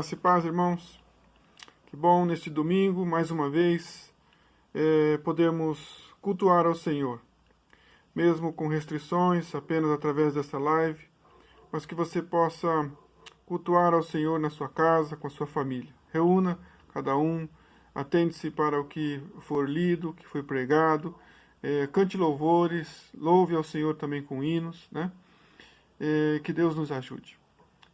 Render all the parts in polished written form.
Graça e paz, irmãos. Que bom neste domingo, mais uma vez, podermos cultuar ao Senhor. Mesmo com restrições, apenas através dessa live, mas que você possa cultuar ao Senhor na sua casa, com a sua família. Reúna cada um, atende-se para o que for lido, o que foi pregado, cante louvores, louve ao Senhor também com hinos, né? Que Deus nos ajude.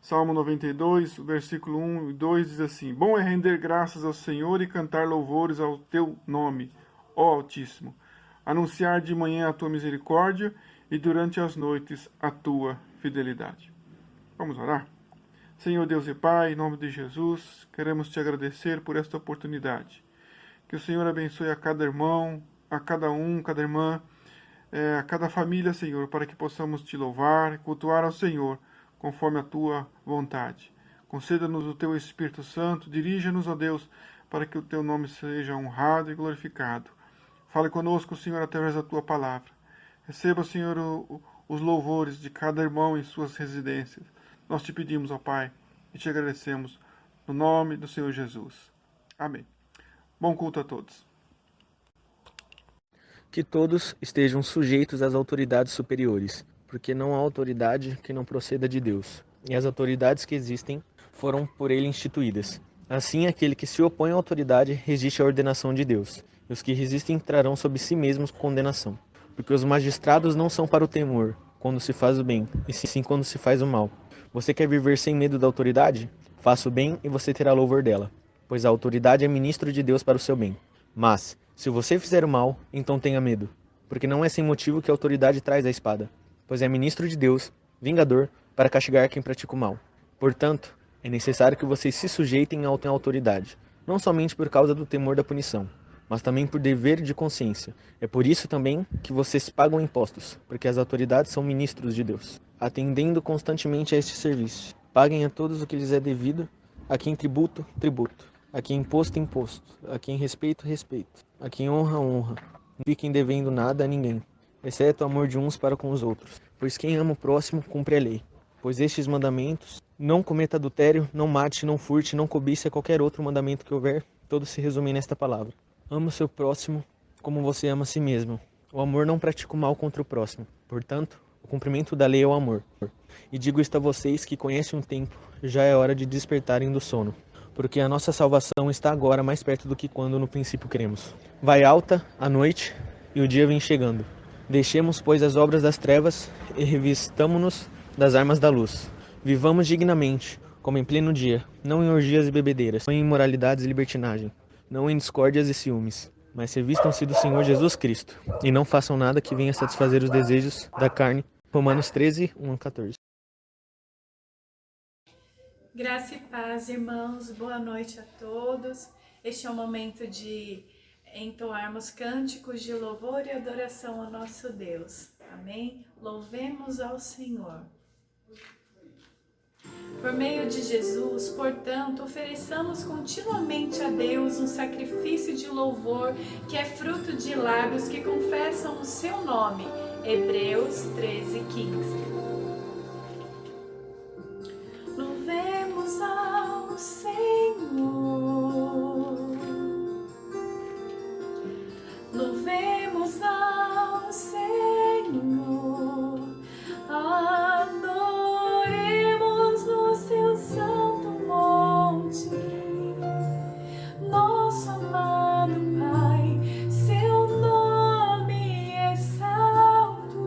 Salmo 92, versículo 1 e 2 diz assim: Bom é render graças ao Senhor e cantar louvores ao teu nome, ó Altíssimo. Anunciar de manhã a tua misericórdia e durante as noites a tua fidelidade. Vamos orar? Senhor Deus e Pai, em nome de Jesus, queremos te agradecer por esta oportunidade. Que o Senhor abençoe a cada irmão, a cada um, cada irmã, a cada família, Senhor, para que possamos te louvar e cultuar ao Senhor conforme a tua vontade. Conceda-nos o teu Espírito Santo, dirija-nos, ó Deus, para que o teu nome seja honrado e glorificado. Fale conosco, Senhor, através da tua palavra. Receba, Senhor, os louvores de cada irmão em suas residências. Nós te pedimos, ó Pai, e te agradecemos, no nome do Senhor Jesus. Amém. Bom culto a todos. Que todos estejam sujeitos às autoridades superiores, porque não há autoridade que não proceda de Deus, e as autoridades que existem foram por ele instituídas. Assim, aquele que se opõe à autoridade resiste à ordenação de Deus, e os que resistem trarão sobre si mesmos condenação. Porque os magistrados não são para o temor, quando se faz o bem, e sim quando se faz o mal. Você quer viver sem medo da autoridade? Faça o bem e você terá louvor dela, pois a autoridade é ministro de Deus para o seu bem. Mas, se você fizer o mal, então tenha medo, porque não é sem motivo que a autoridade traz a espada, pois é ministro de Deus, vingador, para castigar quem pratica o mal. Portanto, é necessário que vocês se sujeitem à autoridade, não somente por causa do temor da punição, mas também por dever de consciência. É por isso também que vocês pagam impostos, porque as autoridades são ministros de Deus, atendendo constantemente a este serviço. Paguem a todos o que lhes é devido, a quem tributo, tributo, a quem imposto, imposto, a quem respeito, respeito, a quem honra, honra. Não fiquem devendo nada a ninguém, exceto o amor de uns para com os outros, pois quem ama o próximo cumpre a lei. Pois estes mandamentos: não cometa adultério, não mate, não furte, não cobice, a qualquer outro mandamento que houver, todos se resumem nesta palavra: ama o seu próximo como você ama a si mesmo. O amor não pratica o mal contra o próximo. Portanto, o cumprimento da lei é o amor. E digo isto a vocês que conhecem o tempo, já é hora de despertarem do sono, porque a nossa salvação está agora mais perto do que quando no princípio cremos. Vai alta a noite e o dia vem chegando. Deixemos, pois, as obras das trevas e revistamo-nos das armas da luz. Vivamos dignamente, como em pleno dia, não em orgias e bebedeiras, não em imoralidades e libertinagem, não em discórdias e ciúmes, mas revistam-se do Senhor Jesus Cristo, e não façam nada que venha satisfazer os desejos da carne. Romanos 13, 1 a 14. Graça e paz, irmãos, boa noite a todos. Este é o momento de entoarmos cânticos de louvor e adoração ao nosso Deus. Amém? Louvemos ao Senhor. Por meio de Jesus, portanto, ofereçamos continuamente a Deus um sacrifício de louvor que é fruto de lábios que confessam o seu nome. Hebreus 13, 15. Louvemos ao Senhor, louvemos ao Senhor, adoremos no seu santo monte, nosso amado Pai, seu nome exalto.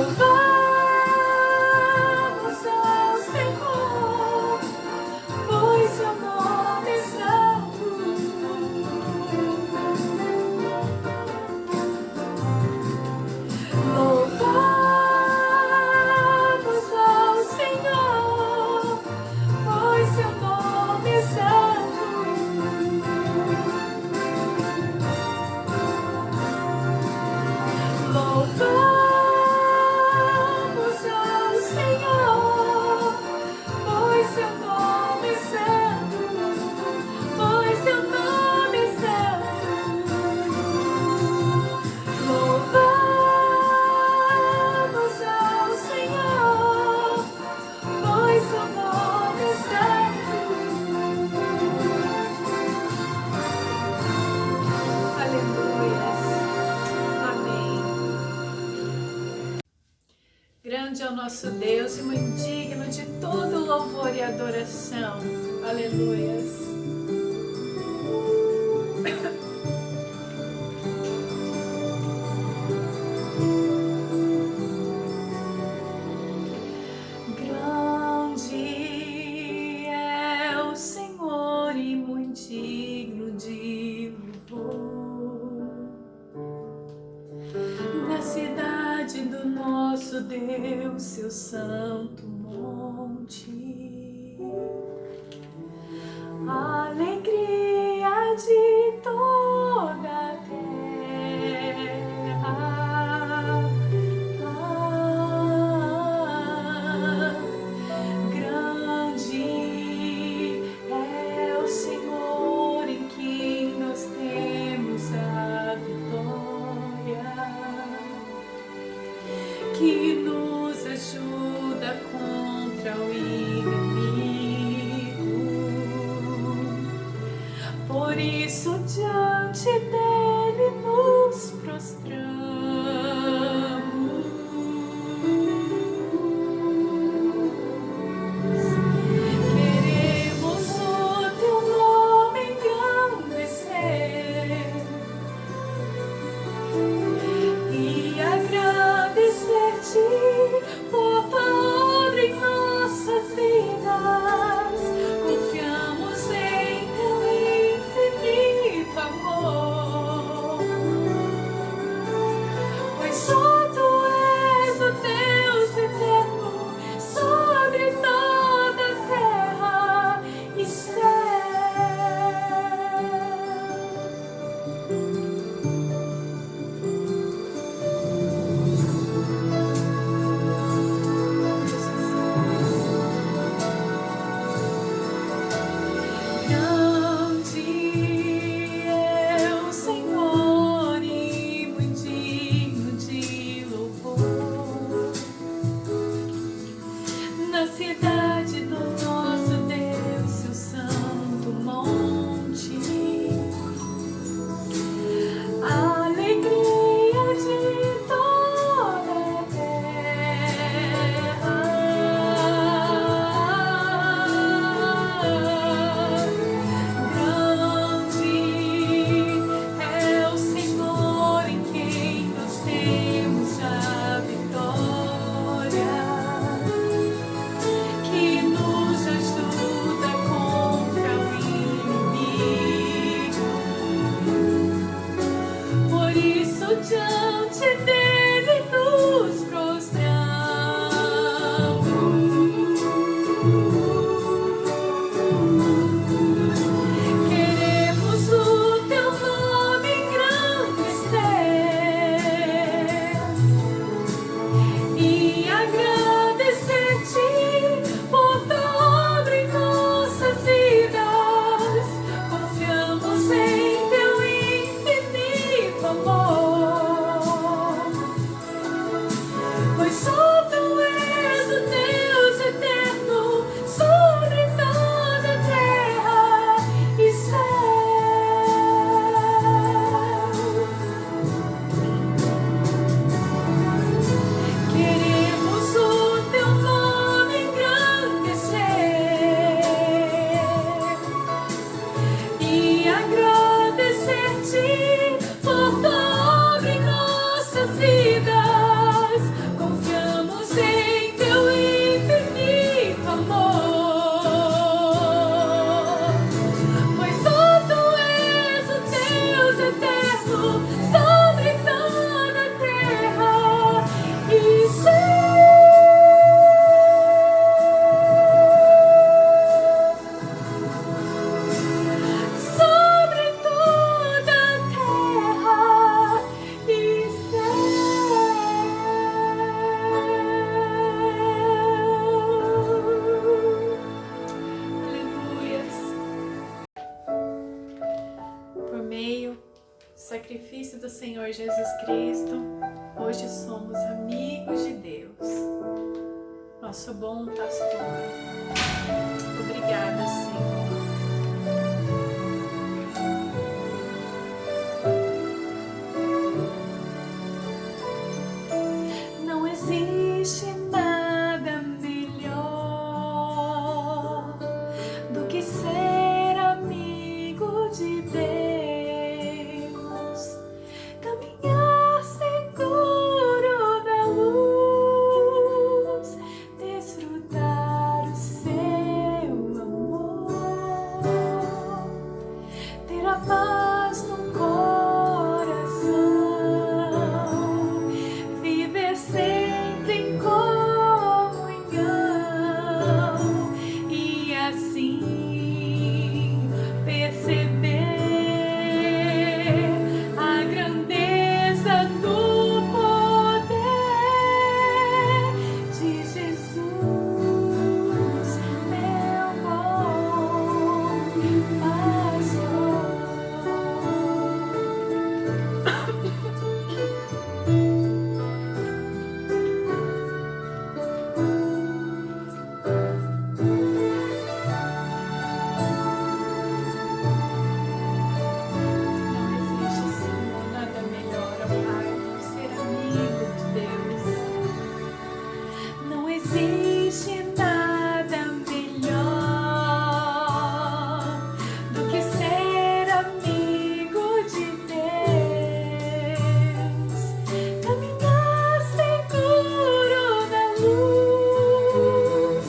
Louvamos ao Senhor, pois seu nome é santo. Louvamos ao Senhor, pois seu nome é santo. Louvamos ao Senhor, pois seu nome é santo, pois seu nome é santo. Louvamos ao Senhor, pois seu nome é santo. Aleluias. Amém. Grande é o nosso Deus e muito digno de todo louvor e adoração. Aleluias. Grande é o Senhor e muito digno de louvor. Na cidade do nosso Deus, seu santo monte, a alegria de toda a terra. Grande é o Senhor em quem nós temos a vitória, que nos ajuda contra o inimigo. Por isso diante dele nos prostramos. Queremos o teu nome engrandecer e agradecer-te por tua obra em nossas vidas. Confiamos em teu infinito amor. amigos de Deus, nosso bom pastor. Obrigada, Senhor. Não existe nada melhor do que ser amigo de Deus, caminhar seguro da luz, desfrutar o seu amor, ter a paz no coração, viver sempre em comunhão e assim perceber a grandeza do poder de Jesus, meu bom pastor. Não existe, Senhor, nada melhor, ó Pai, do que ser amigo de Deus. Não existe nada melhor do que ser amigo de Deus, caminhar seguro da luz,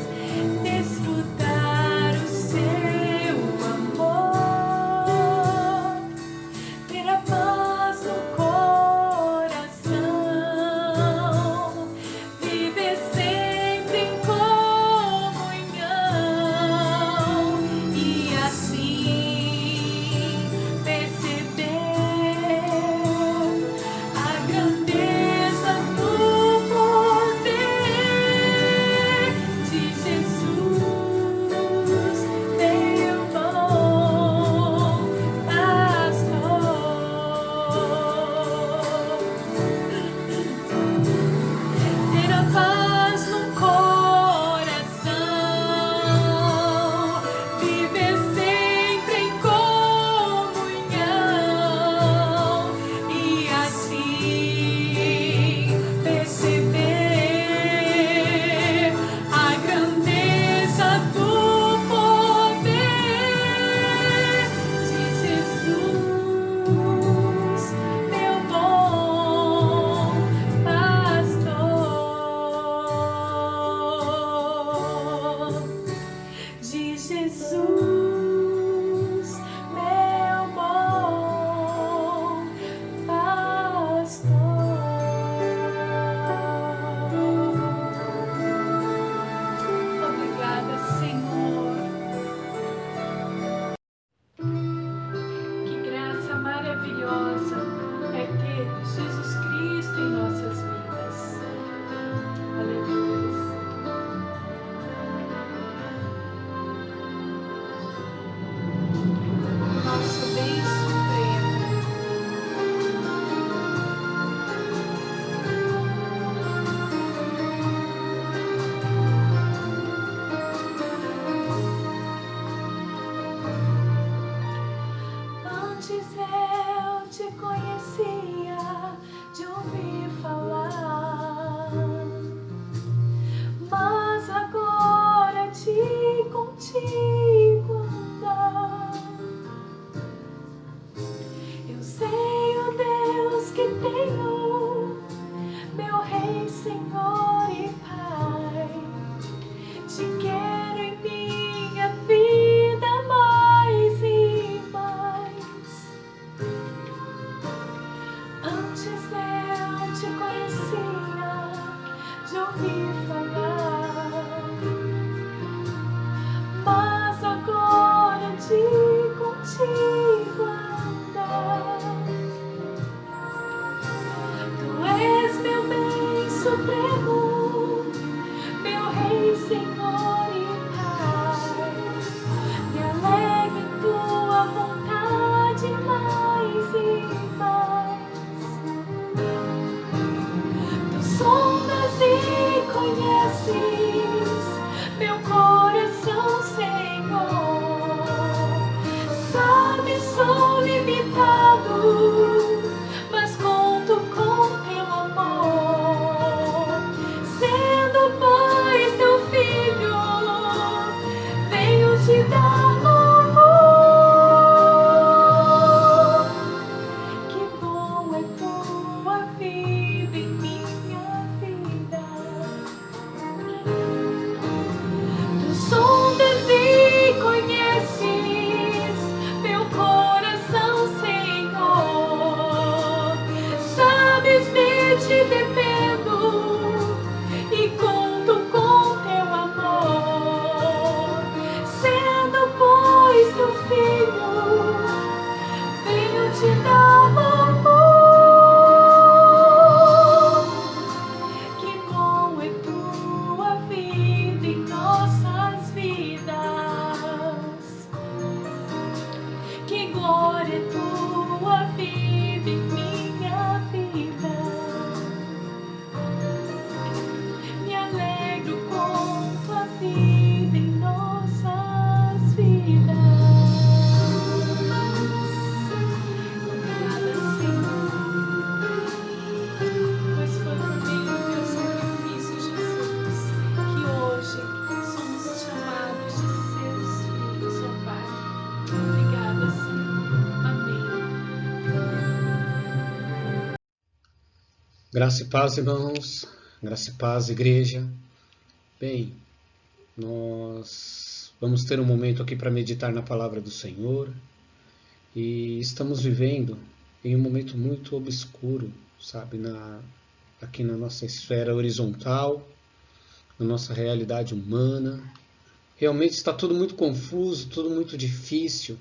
desfrutar o seu amor, ter a paz no coração, viver sempre em comunhão e assim perceber a grandeza do poder de Jesus, meu bom pastor. Ter a paz no coração, viver sempre em comunhão e assim perceber a grandeza do poder de Jesus, meu bom pastor. De Jesus, meu bom pastor. Obrigada, Senhor. Que graça maravilhosa é ter Jesus Cristo em nossas vidas. Aleluia. Nosso bem supremo. Antes eu te conhecia de ouvir falar, mas agora te contigo andar. Eu sei o Deus que tenho, meu Rei, Senhor e Pai. Te quero em minha vida mais e mais. Antes eu te conhecia de ouvir falar, mas agora de contigo andar. Tu és meu bem supremo, Graça e paz, irmãos. Graça e paz, igreja. Bem, nós vamos ter um momento aqui para meditar na palavra do Senhor. E estamos vivendo em um momento muito obscuro, sabe, aqui na nossa esfera horizontal, na nossa realidade humana. Realmente está tudo muito confuso, tudo muito difícil.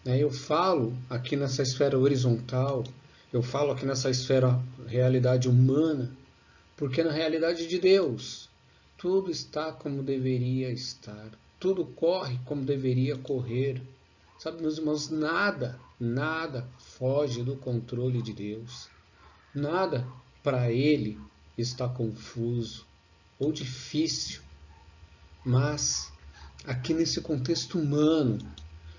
Eu falo aqui nessa esfera horizontal, eu falo aqui nessa esfera realidade humana, porque na realidade de Deus, tudo está como deveria estar, tudo corre como deveria correr. Sabe, meus irmãos, nada foge do controle de Deus. Nada para Ele está confuso ou difícil. Mas aqui nesse contexto humano,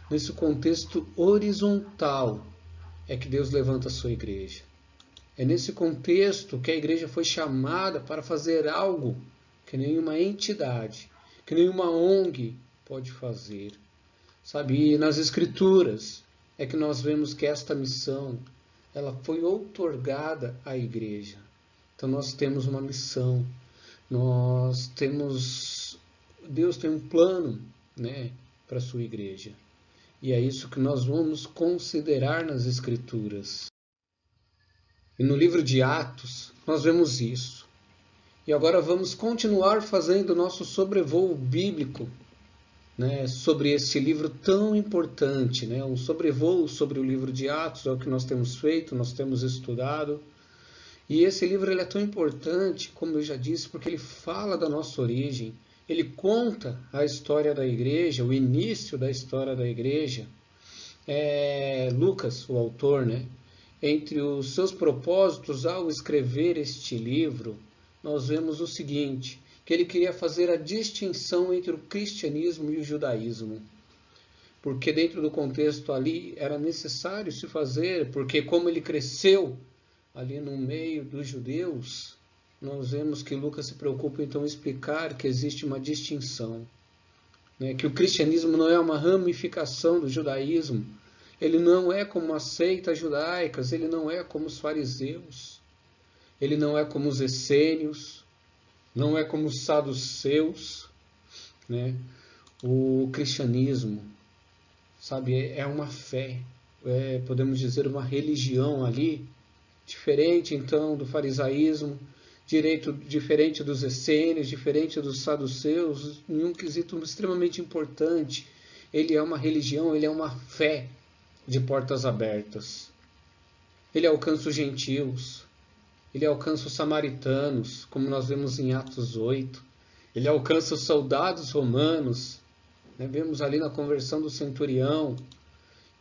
nesse contexto horizontal, é que Deus levanta a sua igreja. É nesse contexto que a igreja foi chamada para fazer algo que nenhuma entidade, que nenhuma ONG pode fazer. Sabe, e nas Escrituras é que nós vemos que esta missão, ela foi outorgada à igreja. Então nós temos uma missão, Deus tem um plano, para a sua igreja. E é isso que nós vamos considerar nas Escrituras. E no livro de Atos, nós vemos isso. E agora vamos continuar fazendo o nosso sobrevoo bíblico, sobre esse livro tão importante. Um sobrevoo sobre o livro de Atos é o que nós temos feito, nós temos estudado. E esse livro ele é tão importante, como eu já disse, porque ele fala da nossa origem. Ele conta a história da igreja, o início da história da igreja. Lucas, o autor, entre os seus propósitos ao escrever este livro, nós vemos o seguinte, que ele queria fazer a distinção entre o cristianismo e o judaísmo. Porque dentro do contexto ali era necessário se fazer, porque como ele cresceu ali no meio dos judeus, nós vemos que Lucas se preocupa então em explicar que existe uma distinção. Que o cristianismo não é uma ramificação do judaísmo, ele não é como as seitas judaicas, ele não é como os fariseus, ele não é como os essênios, não é como os saduceus. O cristianismo, sabe, é uma fé, podemos dizer uma religião ali, diferente então do farisaísmo, diferente dos essênios, diferente dos saduceus, em um quesito extremamente importante. Ele é uma religião, ele é uma fé de portas abertas. Ele alcança os gentios, ele alcança os samaritanos, como nós vemos em Atos 8. Ele alcança os soldados romanos, vemos ali na conversão do centurião.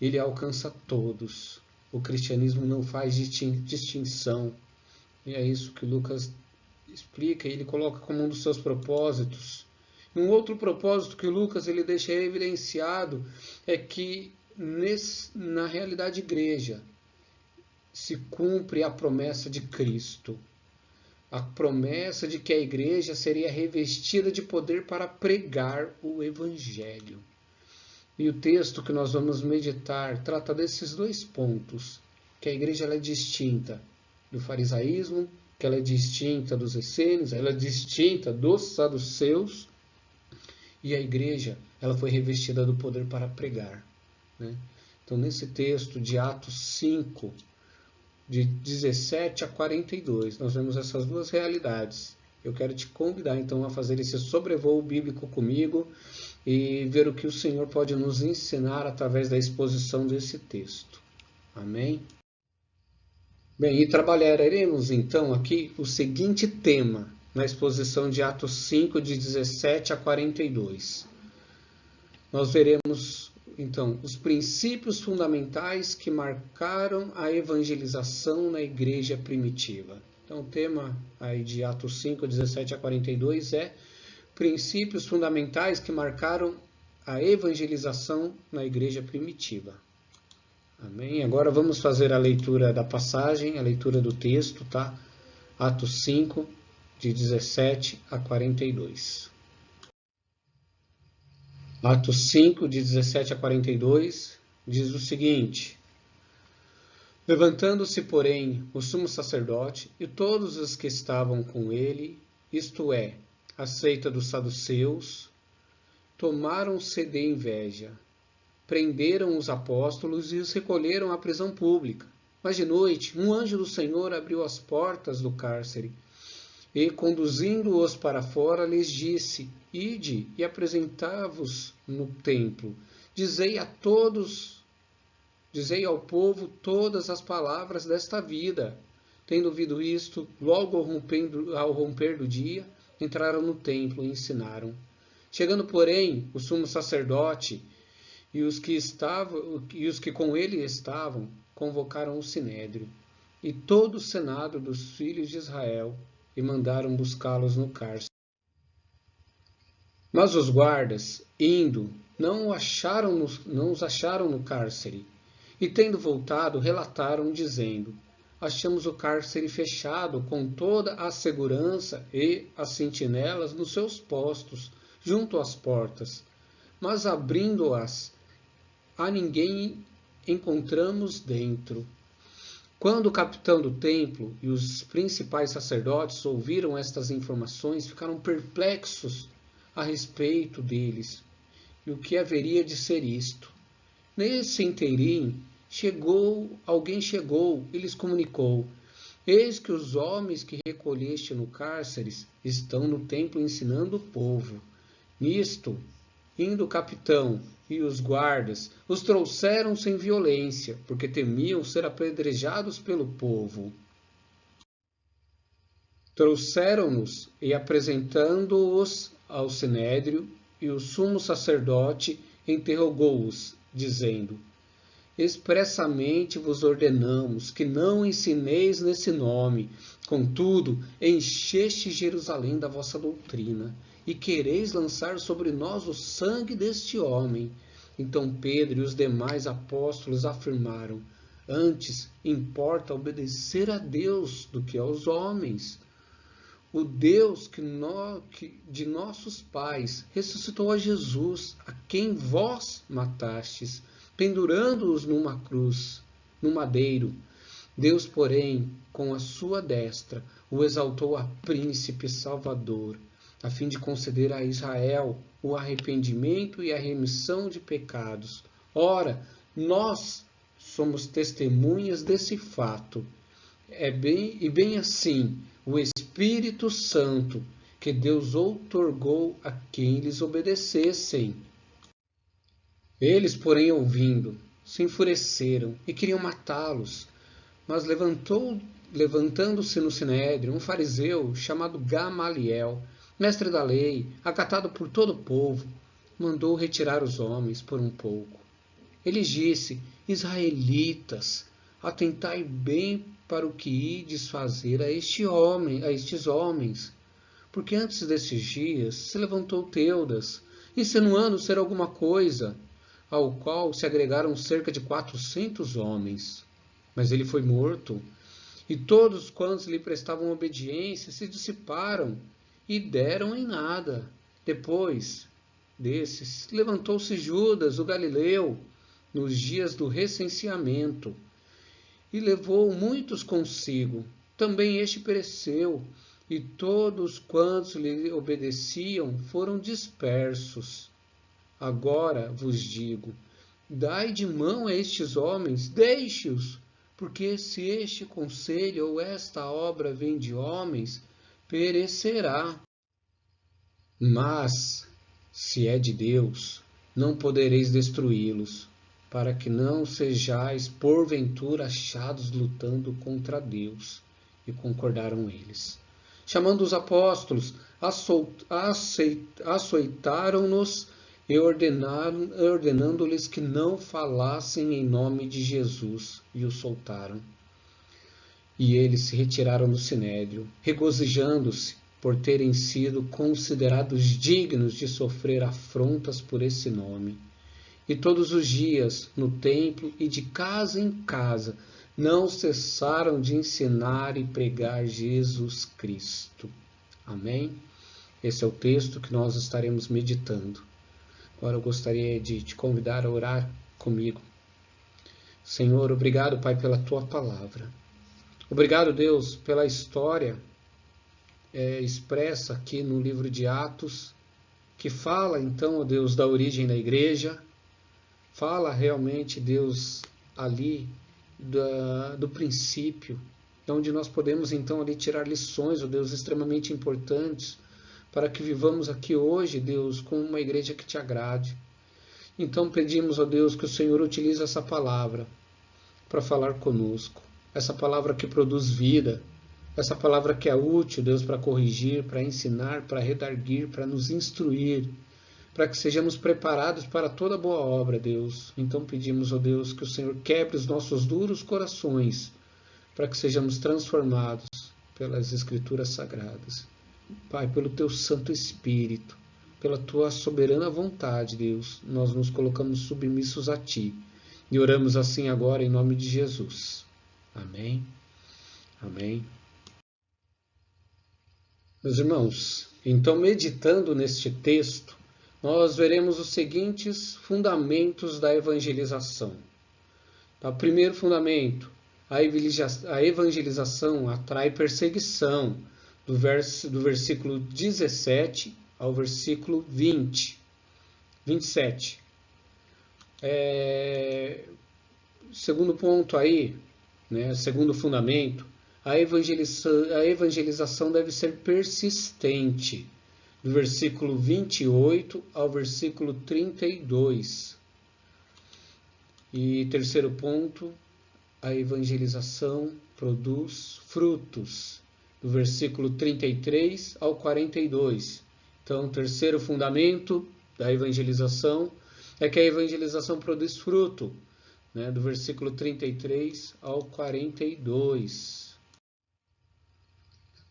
Ele alcança todos. O cristianismo não faz distinção. E é isso que Lucas explica, e ele coloca como um dos seus propósitos. E um outro propósito que Lucas ele deixa evidenciado é que na realidade igreja se cumpre a promessa de Cristo. A promessa de que a igreja seria revestida de poder para pregar o Evangelho. E o texto que nós vamos meditar trata desses dois pontos, que a igreja ela é distinta do farisaísmo, que ela é distinta dos essênios, ela é distinta dos saduceus, e a igreja ela foi revestida do poder para pregar. Então, nesse texto de Atos 5, de 17 a 42, nós vemos essas duas realidades. Eu quero te convidar, então, a fazer esse sobrevoo bíblico comigo e ver o que o Senhor pode nos ensinar através da exposição desse texto. Amém? Bem, e trabalharemos, então, aqui o seguinte tema, na exposição de Atos 5, de 17 a 42. Nós veremos, então, os princípios fundamentais que marcaram a evangelização na igreja primitiva. Então, o tema aí de Atos 5, 17 a 42 é princípios fundamentais que marcaram a evangelização na igreja primitiva. Amém? Agora vamos fazer a leitura da passagem, a leitura do texto, tá? Atos 5, de 17 a 42. Atos 5, de 17 a 42, diz o seguinte: Levantando-se, porém, o sumo sacerdote e todos os que estavam com ele, isto é, a seita dos saduceus, tomaram-se de inveja, prenderam os apóstolos e os recolheram à prisão pública. Mas de noite, um anjo do Senhor abriu as portas do cárcere e, conduzindo-os para fora, lhes disse: Ide e apresentai-vos no templo. Dizei ao povo todas as palavras desta vida. Tendo ouvido isto, logo ao romper do dia, entraram no templo e ensinaram. Chegando, porém, o sumo sacerdote e os que com ele estavam, convocaram o sinédrio e todo o senado dos filhos de Israel e mandaram buscá-los no cárcere. Mas os guardas, indo, não os acharam no cárcere, e tendo voltado, relataram, dizendo: Achamos o cárcere fechado, com toda a segurança e as sentinelas nos seus postos, junto às portas. Mas abrindo-as, a ninguém encontramos dentro. Quando o capitão do templo e os principais sacerdotes ouviram estas informações, ficaram perplexos a respeito deles e o que haveria de ser isto. Nesse inteirinho, alguém chegou e lhes comunicou: Eis que os homens que recolheste no cárcere estão no templo ensinando o povo. Nisto, indo o capitão e os guardas, os trouxeram sem violência, porque temiam ser apedrejados pelo povo. Trouxeram-nos e, apresentando-os ao sinédrio, e o sumo sacerdote interrogou-os, dizendo: Expressamente vos ordenamos que não ensineis nesse nome. Contudo, encheste Jerusalém da vossa doutrina, e quereis lançar sobre nós o sangue deste homem. Então Pedro e os demais apóstolos afirmaram: Antes importa obedecer a Deus do que aos homens. O Deus de nossos pais ressuscitou a Jesus, a quem vós matastes, pendurando-os numa cruz, no madeiro. Deus, porém, com a sua destra, o exaltou a príncipe salvador, a fim de conceder a Israel o arrependimento e a remissão de pecados. Ora, nós somos testemunhas desse fato. Bem assim, o Espírito Santo, que Deus outorgou a quem lhes obedecessem. Eles, porém, ouvindo, se enfureceram e queriam matá-los. Mas levantando-se no sinédrio, um fariseu chamado Gamaliel, mestre da lei, acatado por todo o povo, mandou retirar os homens por um pouco. Ele disse: Israelitas, atentai bem para o que ides fazer a estes homens, porque antes destes dias se levantou Teudas, insinuando ser alguma coisa, ao qual se agregaram cerca de 400 homens. Mas ele foi morto, e todos quantos lhe prestavam obediência se dissiparam e deram em nada. Depois desses, levantou-se Judas, o Galileu, nos dias do recenseamento, e levou muitos consigo. Também este pereceu, e todos quantos lhe obedeciam foram dispersos. Agora vos digo: dai de mão a estes homens, deixe-os, porque se este conselho ou esta obra vem de homens, perecerá. Mas, se é de Deus, não podereis destruí-los, para que não sejais porventura achados lutando contra Deus. E concordaram eles. Chamando os apóstolos, açoitaram-nos e ordenando-lhes que não falassem em nome de Jesus, e os soltaram. E eles se retiraram do sinédrio, regozijando-se por terem sido considerados dignos de sofrer afrontas por esse nome. E todos os dias, no templo e de casa em casa, não cessaram de ensinar e pregar Jesus Cristo. Amém? Esse é o texto que nós estaremos meditando. Agora eu gostaria de te convidar a orar comigo. Senhor, obrigado, Pai, pela Tua palavra. Obrigado, Deus, pela história expressa aqui no livro de Atos, que fala, então, ó Deus, da origem da igreja, fala realmente, Deus, ali do princípio, onde nós podemos, então, ali tirar lições, ó Deus, extremamente importantes, para que vivamos aqui hoje, Deus, com uma igreja que te agrade. Então pedimos, ó Deus, que o Senhor utilize essa palavra para falar conosco. Essa palavra que produz vida, essa palavra que é útil, Deus, para corrigir, para ensinar, para redarguir, para nos instruir, para que sejamos preparados para toda boa obra, Deus. Então pedimos, ó Deus, que o Senhor quebre os nossos duros corações, para que sejamos transformados pelas Escrituras Sagradas. Pai, pelo Teu Santo Espírito, pela Tua soberana vontade, Deus, nós nos colocamos submissos a Ti. E oramos assim agora em nome de Jesus. Amém. Amém. Meus irmãos, então meditando neste texto, nós veremos os seguintes fundamentos da evangelização. Tá? Primeiro fundamento, a evangelização atrai perseguição, do versículo 17 ao versículo 27. Segundo ponto aí, né, segundo fundamento, a evangelização deve ser persistente, do versículo 28 ao versículo 32. E terceiro ponto, a evangelização produz frutos, do versículo 33 ao 42. Então, o terceiro fundamento da evangelização é que a evangelização produz fruto, né, do versículo 33 ao 42.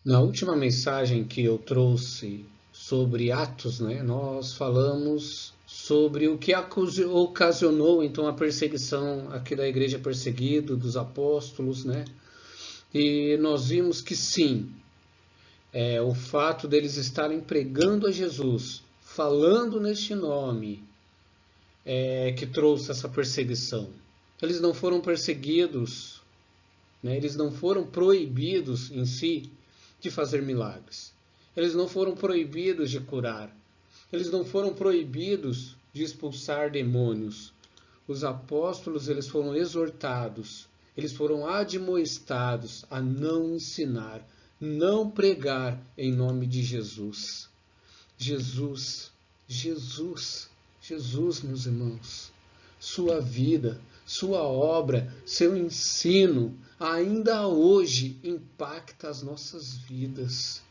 Na última mensagem que eu trouxe sobre Atos, né, nós falamos sobre o que ocasionou então a perseguição aqui da igreja perseguida, dos apóstolos, né? E nós vimos que sim, o fato deles estarem pregando a Jesus, falando neste nome, que trouxe essa perseguição. Eles não foram perseguidos, né? Eles não foram proibidos em si de fazer milagres. Eles não foram proibidos de curar. Eles não foram proibidos de expulsar demônios. Os apóstolos, eles foram exortados, eles foram admoestados a não ensinar, não pregar em nome de Jesus. Jesus, meus irmãos. Sua vida, sua obra, seu ensino, ainda hoje impacta as nossas vidas.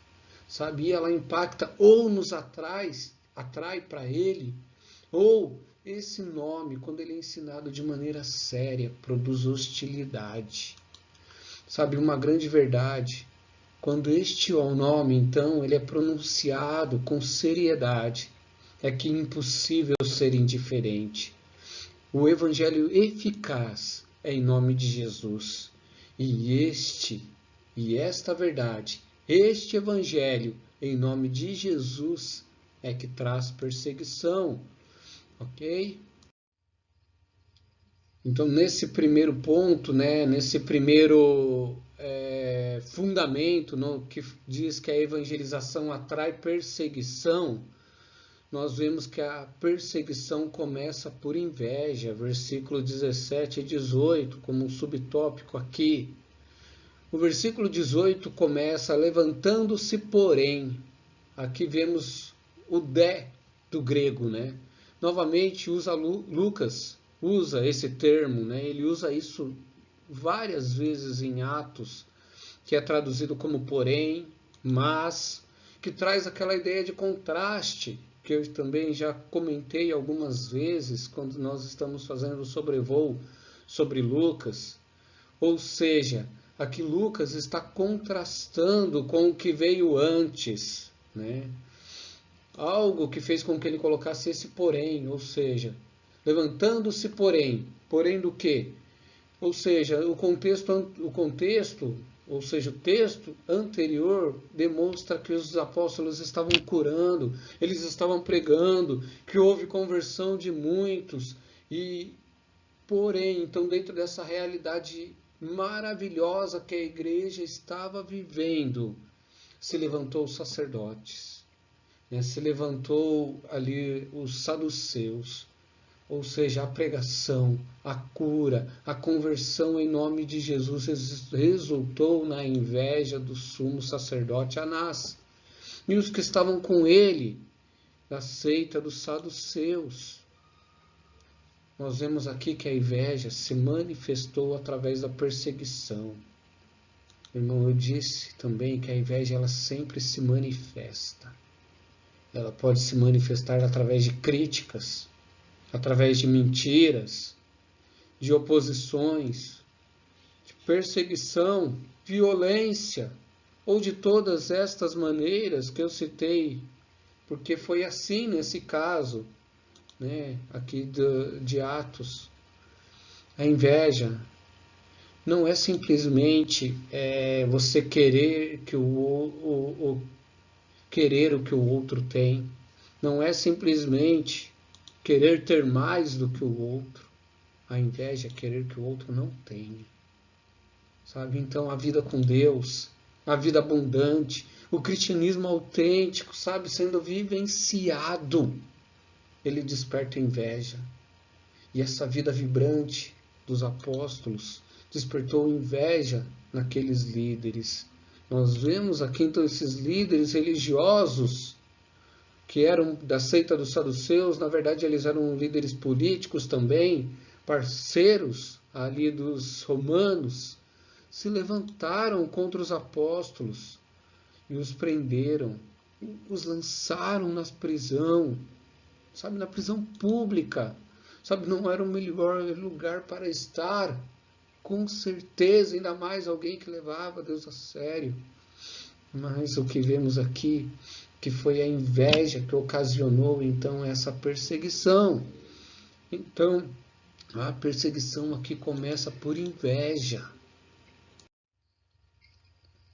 Sabe? Ela impacta ou nos atrai para Ele, ou esse nome, quando ele é ensinado de maneira séria, produz hostilidade. Sabe, uma grande verdade, quando este nome, então, ele é pronunciado com seriedade, é que é impossível ser indiferente. O evangelho eficaz é em nome de Jesus. E esta verdade, este evangelho em nome de Jesus é que traz perseguição. Ok? Então, nesse primeiro ponto, né, nesse primeiro fundamento, que diz que a evangelização atrai perseguição, nós vemos que a perseguição começa por inveja, versículo 17 e 18, como um subtópico aqui. O versículo 18 começa levantando-se, porém. Aqui vemos o do grego, né? Novamente, Lucas usa esse termo, né? Ele usa isso várias vezes em Atos, que é traduzido como porém, mas, que traz aquela ideia de contraste, que eu também já comentei algumas vezes quando nós estamos fazendo o sobrevoo sobre Lucas. Ou seja, aqui Lucas está contrastando com o que veio antes, né? Algo que fez com que ele colocasse esse porém, ou seja, levantando-se porém do quê? Ou seja, o texto anterior demonstra que os apóstolos estavam curando, eles estavam pregando, que houve conversão de muitos, e Porém, então, dentro dessa realidade maravilhosa que a igreja estava vivendo, se levantou os sacerdotes, né? Se levantou ali os saduceus, ou seja, a pregação, a cura, a conversão em nome de Jesus resultou na inveja do sumo sacerdote Anás. E os que estavam com ele, da seita dos saduceus. Nós vemos aqui que a inveja se manifestou através da perseguição. Irmão, eu disse também que a inveja ela sempre se manifesta. Ela pode se manifestar através de críticas, através de mentiras, de oposições, de perseguição, violência, ou de todas estas maneiras que eu citei, porque foi assim nesse caso, né, aqui de Atos. A inveja não é simplesmente você querer que querer o que o outro tem. Não é simplesmente querer ter mais do que o outro. A inveja é querer que o outro não tenha. Sabe? Então a vida com Deus, a vida abundante, o cristianismo autêntico, sabe, sendo vivenciado, ele desperta inveja. E essa vida vibrante dos apóstolos despertou inveja naqueles líderes. Nós vemos aqui então esses líderes religiosos que eram da seita dos saduceus, na verdade eles eram líderes políticos também, parceiros ali dos romanos, se levantaram contra os apóstolos e os prenderam, os lançaram na prisão, sabe, na prisão pública, sabe, não era o melhor lugar para estar, com certeza, ainda mais alguém que levava Deus a sério. Mas o que vemos aqui, que foi a inveja que ocasionou então essa perseguição. Então, a perseguição aqui começa por inveja.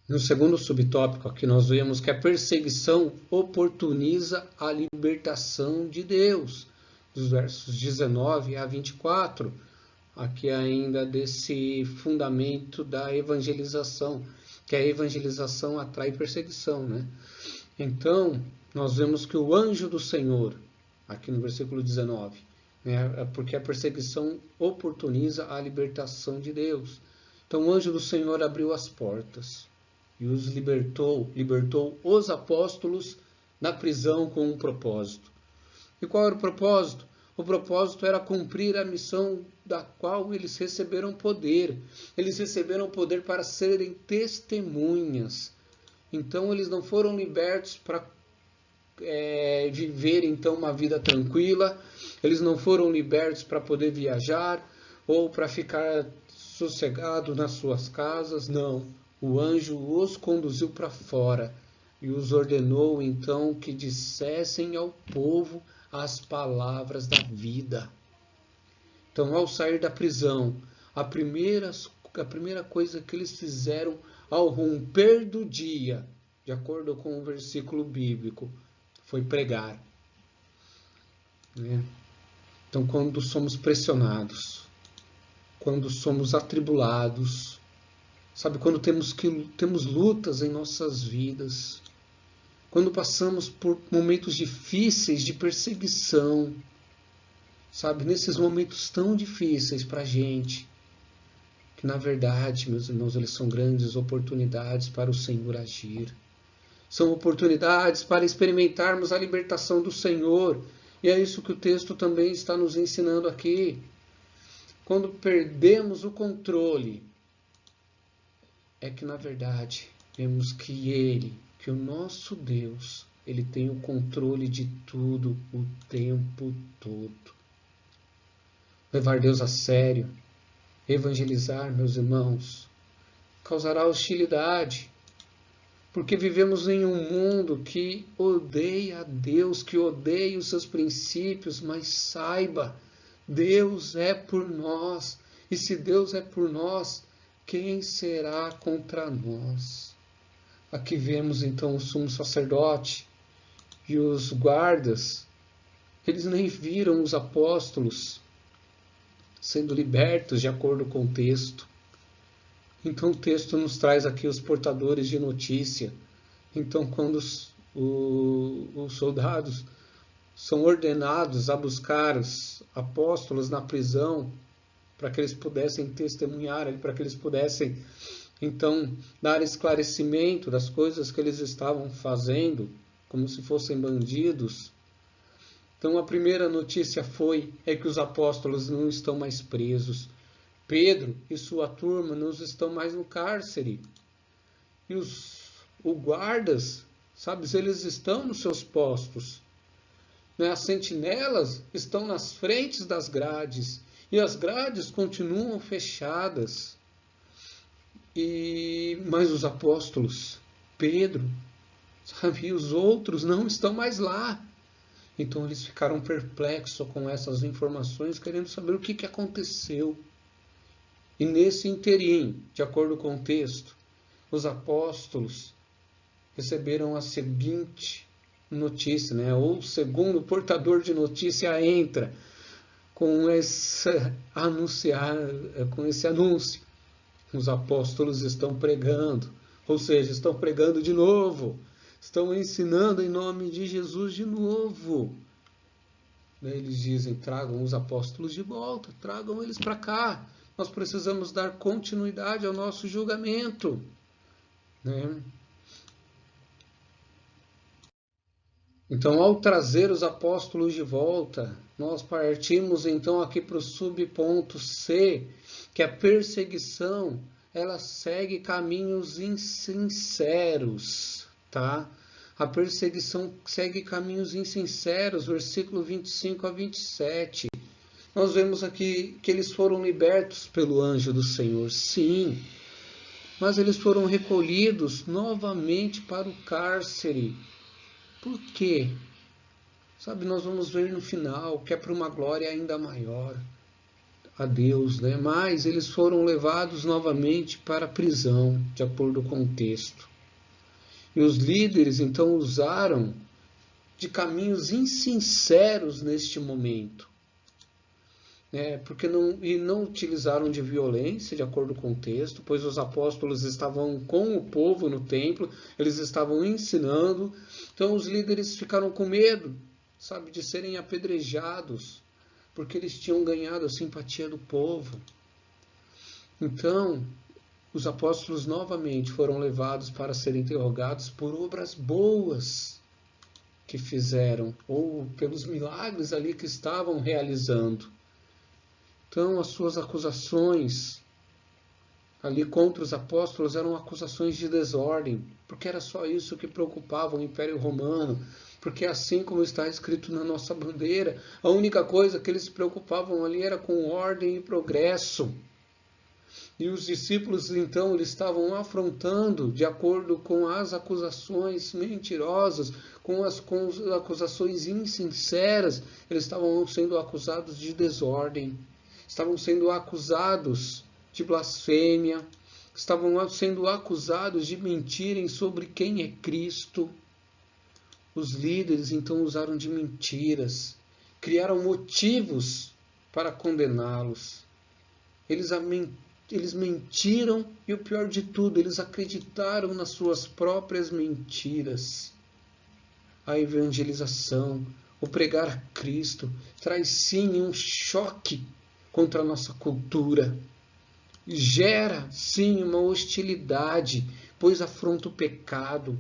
No segundo subtópico aqui nós vemos que a perseguição oportuniza a libertação de Deus, dos versos 19 a 24, aqui ainda desse fundamento da evangelização, que a evangelização atrai perseguição, né? Então, nós vemos que o anjo do Senhor, aqui no versículo 19, né, porque a perseguição oportuniza a libertação de Deus. Então, o anjo do Senhor abriu as portas e os libertou os apóstolos na prisão com um propósito. E qual era o propósito? O propósito era cumprir a missão da qual eles receberam poder. Eles receberam poder para serem testemunhas. Então eles não foram libertos para viver então uma vida tranquila. Eles não foram libertos para poder viajar ou para ficar sossegado nas suas casas. Não. O anjo os conduziu para fora e os ordenou então que dissessem ao povo as palavras da vida. Então, ao sair da prisão, a primeira coisa que eles fizeram ao romper do dia, de acordo com o versículo bíblico, foi pregar. Né? Então, quando somos pressionados, quando somos atribulados, sabe, quando temos lutas em nossas vidas, quando passamos por momentos difíceis de perseguição, sabe, nesses momentos tão difíceis para a gente, que na verdade, meus irmãos, eles são grandes oportunidades para o Senhor agir. São oportunidades para experimentarmos a libertação do Senhor. E é isso que o texto também está nos ensinando aqui. Quando perdemos o controle, é que na verdade vemos que que o nosso Deus, Ele tem o controle de tudo o tempo todo. Levar Deus a sério, evangelizar, meus irmãos, causará hostilidade, porque vivemos em um mundo que odeia a Deus, que odeia os seus princípios, mas saiba, Deus é por nós, e se Deus é por nós, quem será contra nós? Aqui vemos então o sumo sacerdote e os guardas. Eles nem viram os apóstolos. sendo libertos de acordo com o texto. Então o texto nos traz aqui os portadores de notícia. Então quando os soldados são ordenados a buscar os apóstolos na prisão, para que eles pudessem testemunhar, para que eles pudessem, então, dar esclarecimento das coisas que eles estavam fazendo, como se fossem bandidos. Então, a primeira notícia é que os apóstolos não estão mais presos. Pedro e sua turma não estão mais no cárcere. E os guardas, sabe, eles estão nos seus postos. As sentinelas estão nas frentes das grades. E as grades continuam fechadas. Mas os apóstolos, Pedro, sabe, e os outros não estão mais lá. Então eles ficaram perplexos com essas informações, querendo saber o que aconteceu. E nesse interim, de acordo com o texto, os apóstolos receberam a seguinte notícia, né? Ou o segundo portador de notícia entra com esse anúncio. Os apóstolos estão pregando, ou seja, estão pregando de novo, estão ensinando em nome de Jesus de novo. Eles dizem, tragam os apóstolos de volta, tragam eles para cá. Nós precisamos dar continuidade ao nosso julgamento. Né? Então, ao trazer os apóstolos de volta, nós partimos então aqui para o subponto C, que a perseguição, ela segue caminhos insinceros, tá? A perseguição segue caminhos insinceros, versículo 25 a 27. Nós vemos aqui que eles foram libertos pelo anjo do Senhor, sim, mas eles foram recolhidos novamente para o cárcere. Por quê? Sabe, nós vamos ver no final que é para uma glória ainda maior a Deus, né? Mas eles foram levados novamente para a prisão, de acordo com o texto. E os líderes, então, usaram de caminhos insinceros neste momento. Porque não utilizaram de violência, de acordo com o texto, pois os apóstolos estavam com o povo no templo, eles estavam ensinando. Então os líderes ficaram com medo, sabe, de serem apedrejados, porque eles tinham ganhado a simpatia do povo. Então, os apóstolos novamente foram levados para serem interrogados por obras boas que fizeram, ou pelos milagres ali que estavam realizando. Então, as suas acusações ali contra os apóstolos eram acusações de desordem, porque era só isso que preocupava o Império Romano, porque assim como está escrito na nossa bandeira, a única coisa que eles se preocupavam ali era com ordem e progresso. E os discípulos, então, eles estavam afrontando, de acordo com as acusações mentirosas, com as acusações insinceras, eles estavam sendo acusados de desordem, estavam sendo acusados de blasfêmia, estavam sendo acusados de mentirem sobre quem é Cristo. Os líderes, então, usaram de mentiras, criaram motivos para condená-los. Eles mentiram e, o pior de tudo, eles acreditaram nas suas próprias mentiras. A evangelização, o pregar a Cristo, traz sim um choque contra a nossa cultura. Gera sim uma hostilidade, pois afronta o pecado.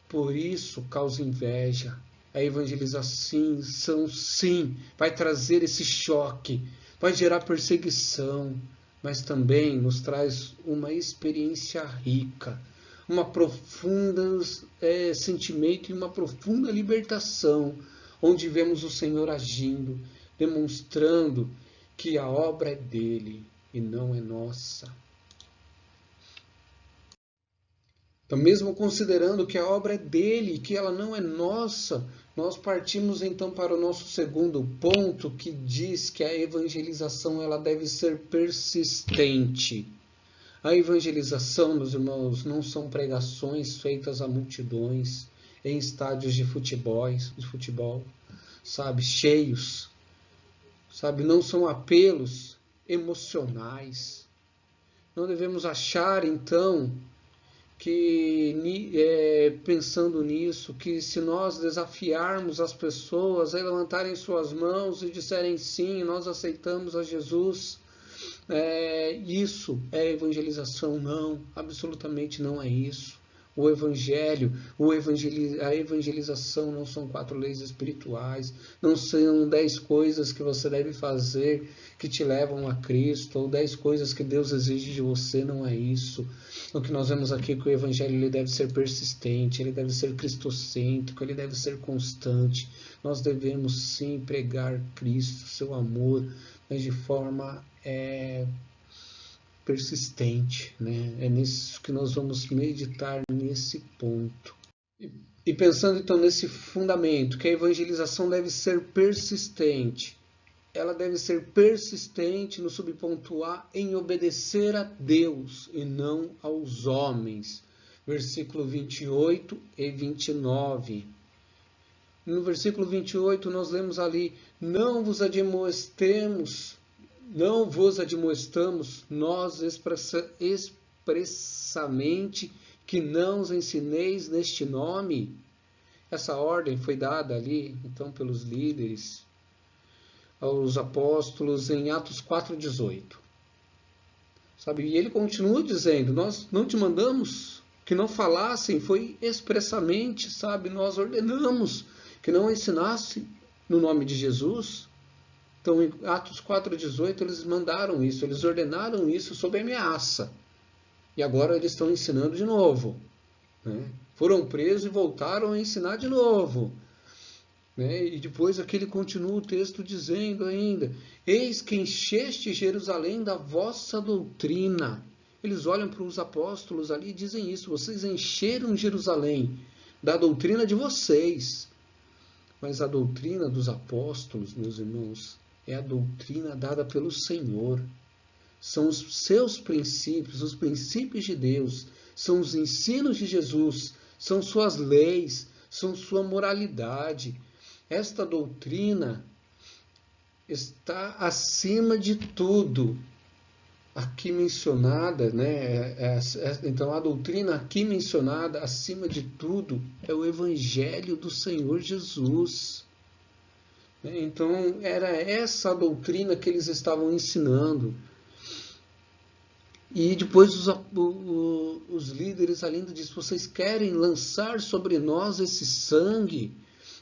Por isso causa inveja. A evangelização sim vai trazer esse choque, vai gerar perseguição, mas também nos traz uma experiência rica, uma profunda sentimento e uma profunda libertação, onde vemos o Senhor agindo, demonstrando que a obra é dele e não é nossa. Então, mesmo considerando que a obra é dele e que ela não é nossa, nós partimos então para o nosso segundo ponto, que diz que a evangelização ela deve ser persistente. A evangelização, meus irmãos, não são pregações feitas a multidões em estádios de futebol, sabe, cheios, sabe, não são apelos emocionais. Não devemos achar, então, que, pensando nisso, que se nós desafiarmos as pessoas a levantarem suas mãos e disserem sim, nós aceitamos a Jesus, isso é evangelização. Não, absolutamente não é isso. O evangelho, a evangelização não são 4 leis espirituais, não são 10 coisas que você deve fazer que te levam a Cristo, ou 10 coisas que Deus exige de você, não é isso. O que nós vemos aqui é que o evangelho ele deve ser persistente, ele deve ser cristocêntrico, ele deve ser constante. Nós devemos sim pregar Cristo, seu amor, mas de forma persistente, né? É nisso que nós vamos meditar, nesse ponto. E pensando então nesse fundamento, que a evangelização deve ser persistente, ela deve ser persistente no subponto A, em obedecer a Deus e não aos homens. Versículo 28 e 29. No versículo 28 nós lemos ali: não vos admoestamos, nós expressamente, que não os ensineis neste nome. Essa ordem foi dada ali, então, pelos líderes aos apóstolos em Atos 4,18. Sabe? E ele continua dizendo: nós não te mandamos que não falassem, foi expressamente, sabe? Nós ordenamos que não ensinassem no nome de Jesus. Então, em Atos 4,18, eles mandaram isso, eles ordenaram isso sob ameaça. E agora eles estão ensinando de novo, né? Foram presos e voltaram a ensinar de novo, né? E depois aqui ele continua o texto dizendo ainda: eis que encheste Jerusalém da vossa doutrina. Eles olham para os apóstolos ali e dizem isso: vocês encheram Jerusalém da doutrina de vocês. Mas a doutrina dos apóstolos, meus irmãos, é a doutrina dada pelo Senhor. São os seus princípios, os princípios de Deus, são os ensinos de Jesus, são suas leis, são sua moralidade. Esta doutrina está acima de tudo. Aqui mencionada, né? Então a doutrina aqui mencionada, acima de tudo, é o Evangelho do Senhor Jesus. Então, era essa a doutrina que eles estavam ensinando. E depois os líderes ainda dizem: vocês querem lançar sobre nós esse sangue,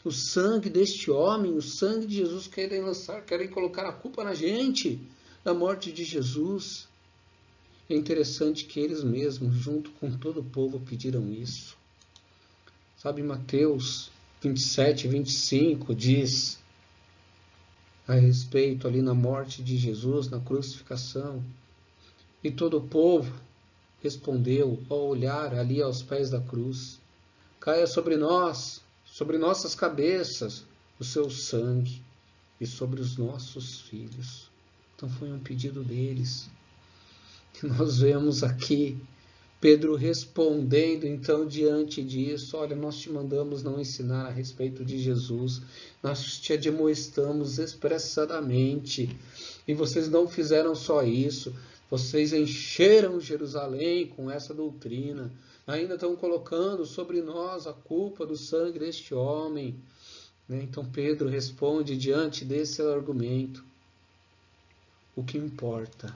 o sangue deste homem, o sangue de Jesus, querem lançar, querem colocar a culpa na gente, da morte de Jesus. É interessante que eles mesmos, junto com todo o povo, pediram isso. Sabe, Mateus 27, 25 diz a respeito ali na morte de Jesus, na crucificação: e todo o povo respondeu ao olhar ali aos pés da cruz: caia sobre nós, sobre nossas cabeças, o seu sangue e sobre os nossos filhos. Então foi um pedido deles. E nós vemos aqui Pedro respondendo, então, diante disso: olha, nós te mandamos não ensinar a respeito de Jesus, nós te admoestamos expressadamente, e vocês não fizeram só isso, vocês encheram Jerusalém com essa doutrina, ainda estão colocando sobre nós a culpa do sangue deste homem. Então Pedro responde diante desse argumento: o que importa,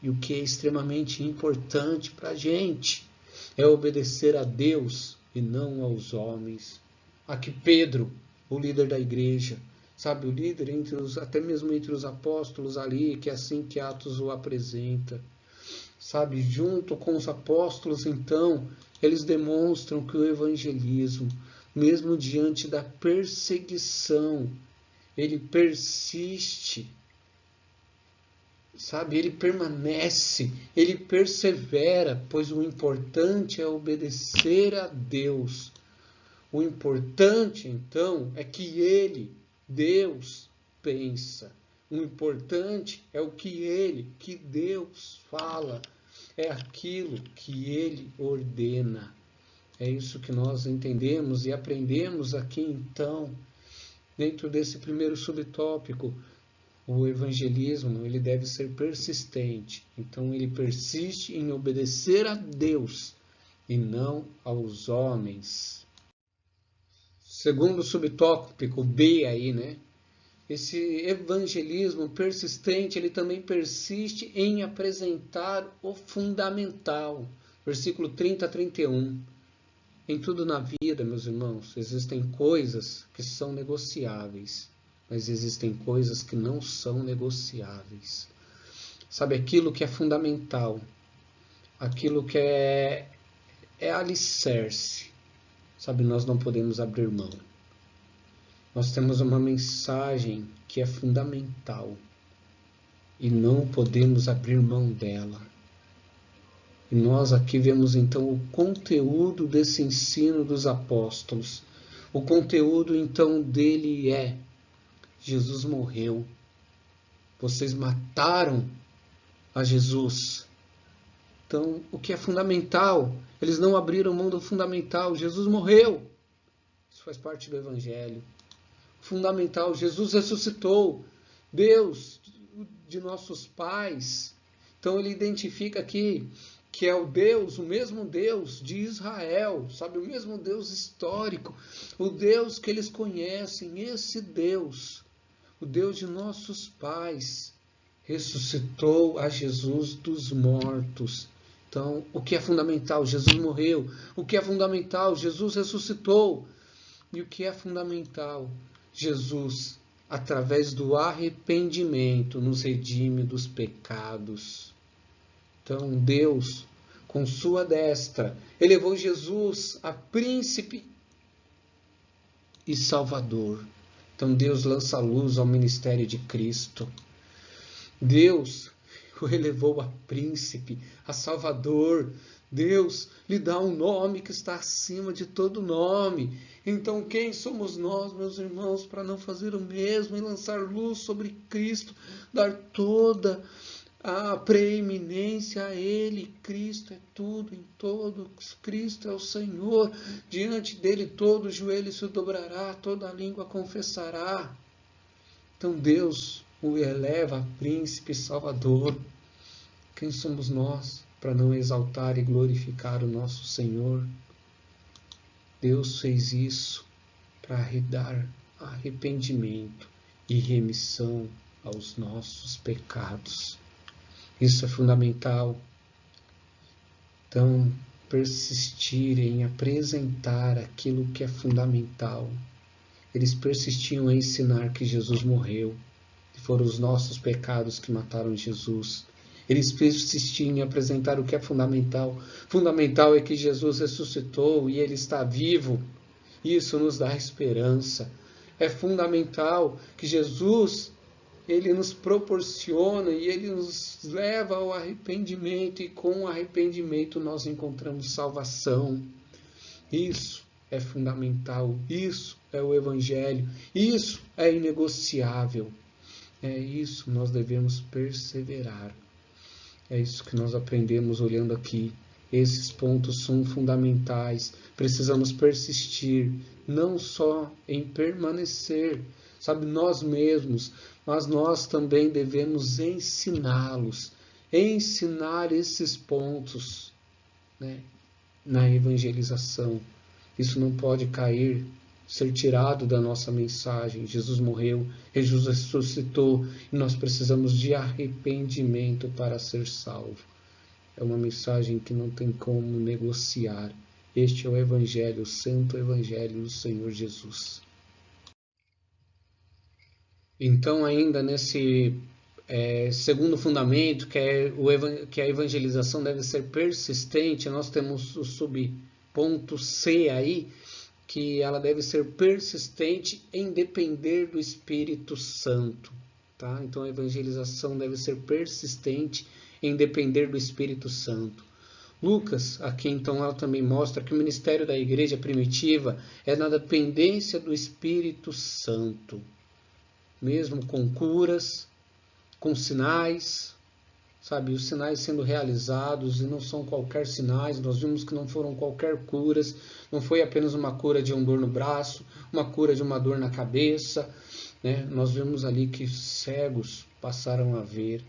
e o que é extremamente importante para a gente, é obedecer a Deus e não aos homens. Aqui Pedro, o líder da igreja, sabe, o líder até mesmo entre os apóstolos ali, que é assim que Atos o apresenta. Sabe, junto com os apóstolos, então, eles demonstram que o evangelismo, mesmo diante da perseguição, ele persiste. Sabe, ele permanece, ele persevera, pois o importante é obedecer a Deus. O importante, então, é que ele, Deus, pensa. O importante é o que Deus fala, é aquilo que ele ordena. É isso que nós entendemos e aprendemos aqui, então, dentro desse primeiro subtópico, O evangelismo, ele deve ser persistente. Então, ele persiste em obedecer a Deus e não aos homens. Segundo subtópico B aí, né? Esse evangelismo persistente, ele também persiste em apresentar o fundamental. Versículo 30 a 31. Em tudo na vida, meus irmãos, existem coisas que são negociáveis, mas existem coisas que não são negociáveis. Sabe, aquilo que é fundamental, aquilo que é alicerce, sabe, nós não podemos abrir mão. Nós temos uma mensagem que é fundamental e não podemos abrir mão dela. E nós aqui vemos então o conteúdo desse ensino dos apóstolos. O conteúdo então dele é: Jesus morreu. Vocês mataram a Jesus. Então, o que é fundamental? Eles não abriram mão do fundamental. Jesus morreu. Isso faz parte do Evangelho. Fundamental, Jesus ressuscitou. Deus de nossos pais. Então, ele identifica aqui que é o Deus, o mesmo Deus de Israel, sabe? O mesmo Deus histórico, o Deus que eles conhecem, esse Deus, o Deus de nossos pais, ressuscitou a Jesus dos mortos. Então, o que é fundamental? Jesus morreu. O que é fundamental? Jesus ressuscitou. E o que é fundamental? Jesus, através do arrependimento, nos redime dos pecados. Então, Deus, com sua destra, elevou Jesus a príncipe e salvador. Então, Deus lança luz ao ministério de Cristo. Deus o elevou a príncipe, a salvador. Deus lhe dá um nome que está acima de todo nome. Então, quem somos nós, meus irmãos, para não fazer o mesmo e lançar luz sobre Cristo, dar toda a preeminência a Ele? Cristo é tudo em todos, Cristo é o Senhor. Diante dele todo joelho se dobrará, toda língua confessará. Então Deus o eleva a príncipe salvador. Quem somos nós para não exaltar e glorificar o nosso Senhor? Deus fez isso para dar arrependimento e remissão aos nossos pecados. Isso é fundamental. Então, persistir em apresentar aquilo que é fundamental. Eles persistiam em ensinar que Jesus morreu. E foram os nossos pecados que mataram Jesus. Eles persistiam em apresentar o que é fundamental. Fundamental é que Jesus ressuscitou e Ele está vivo. Isso nos dá esperança. É fundamental que Jesus, Ele nos proporciona e Ele nos leva ao arrependimento. E com o arrependimento nós encontramos salvação. Isso é fundamental. Isso é o Evangelho. Isso é inegociável. É isso, nós devemos perseverar. É isso que nós aprendemos olhando aqui. Esses pontos são fundamentais. Precisamos persistir, não só em permanecer, sabe, nós mesmos, mas nós também devemos ensiná-los, ensinar esses pontos, né, na evangelização. Isso não pode cair, ser tirado da nossa mensagem. Jesus morreu, Jesus ressuscitou e nós precisamos de arrependimento para ser salvo. É uma mensagem que não tem como negociar. Este é o Evangelho, o Santo Evangelho do Senhor Jesus. Então, ainda nesse segundo fundamento, que a evangelização deve ser persistente, nós temos o subponto C aí, que ela deve ser persistente em depender do Espírito Santo. Tá? Então, a evangelização deve ser persistente em depender do Espírito Santo. Lucas, aqui então, ela também mostra que o ministério da igreja primitiva é na dependência do Espírito Santo. Mesmo com curas, com sinais, sabe, os sinais sendo realizados, e não são qualquer sinais, nós vimos que não foram qualquer curas, não foi apenas uma cura de uma dor no braço, uma cura de uma dor na cabeça, né? Nós vemos ali que cegos passaram a ver,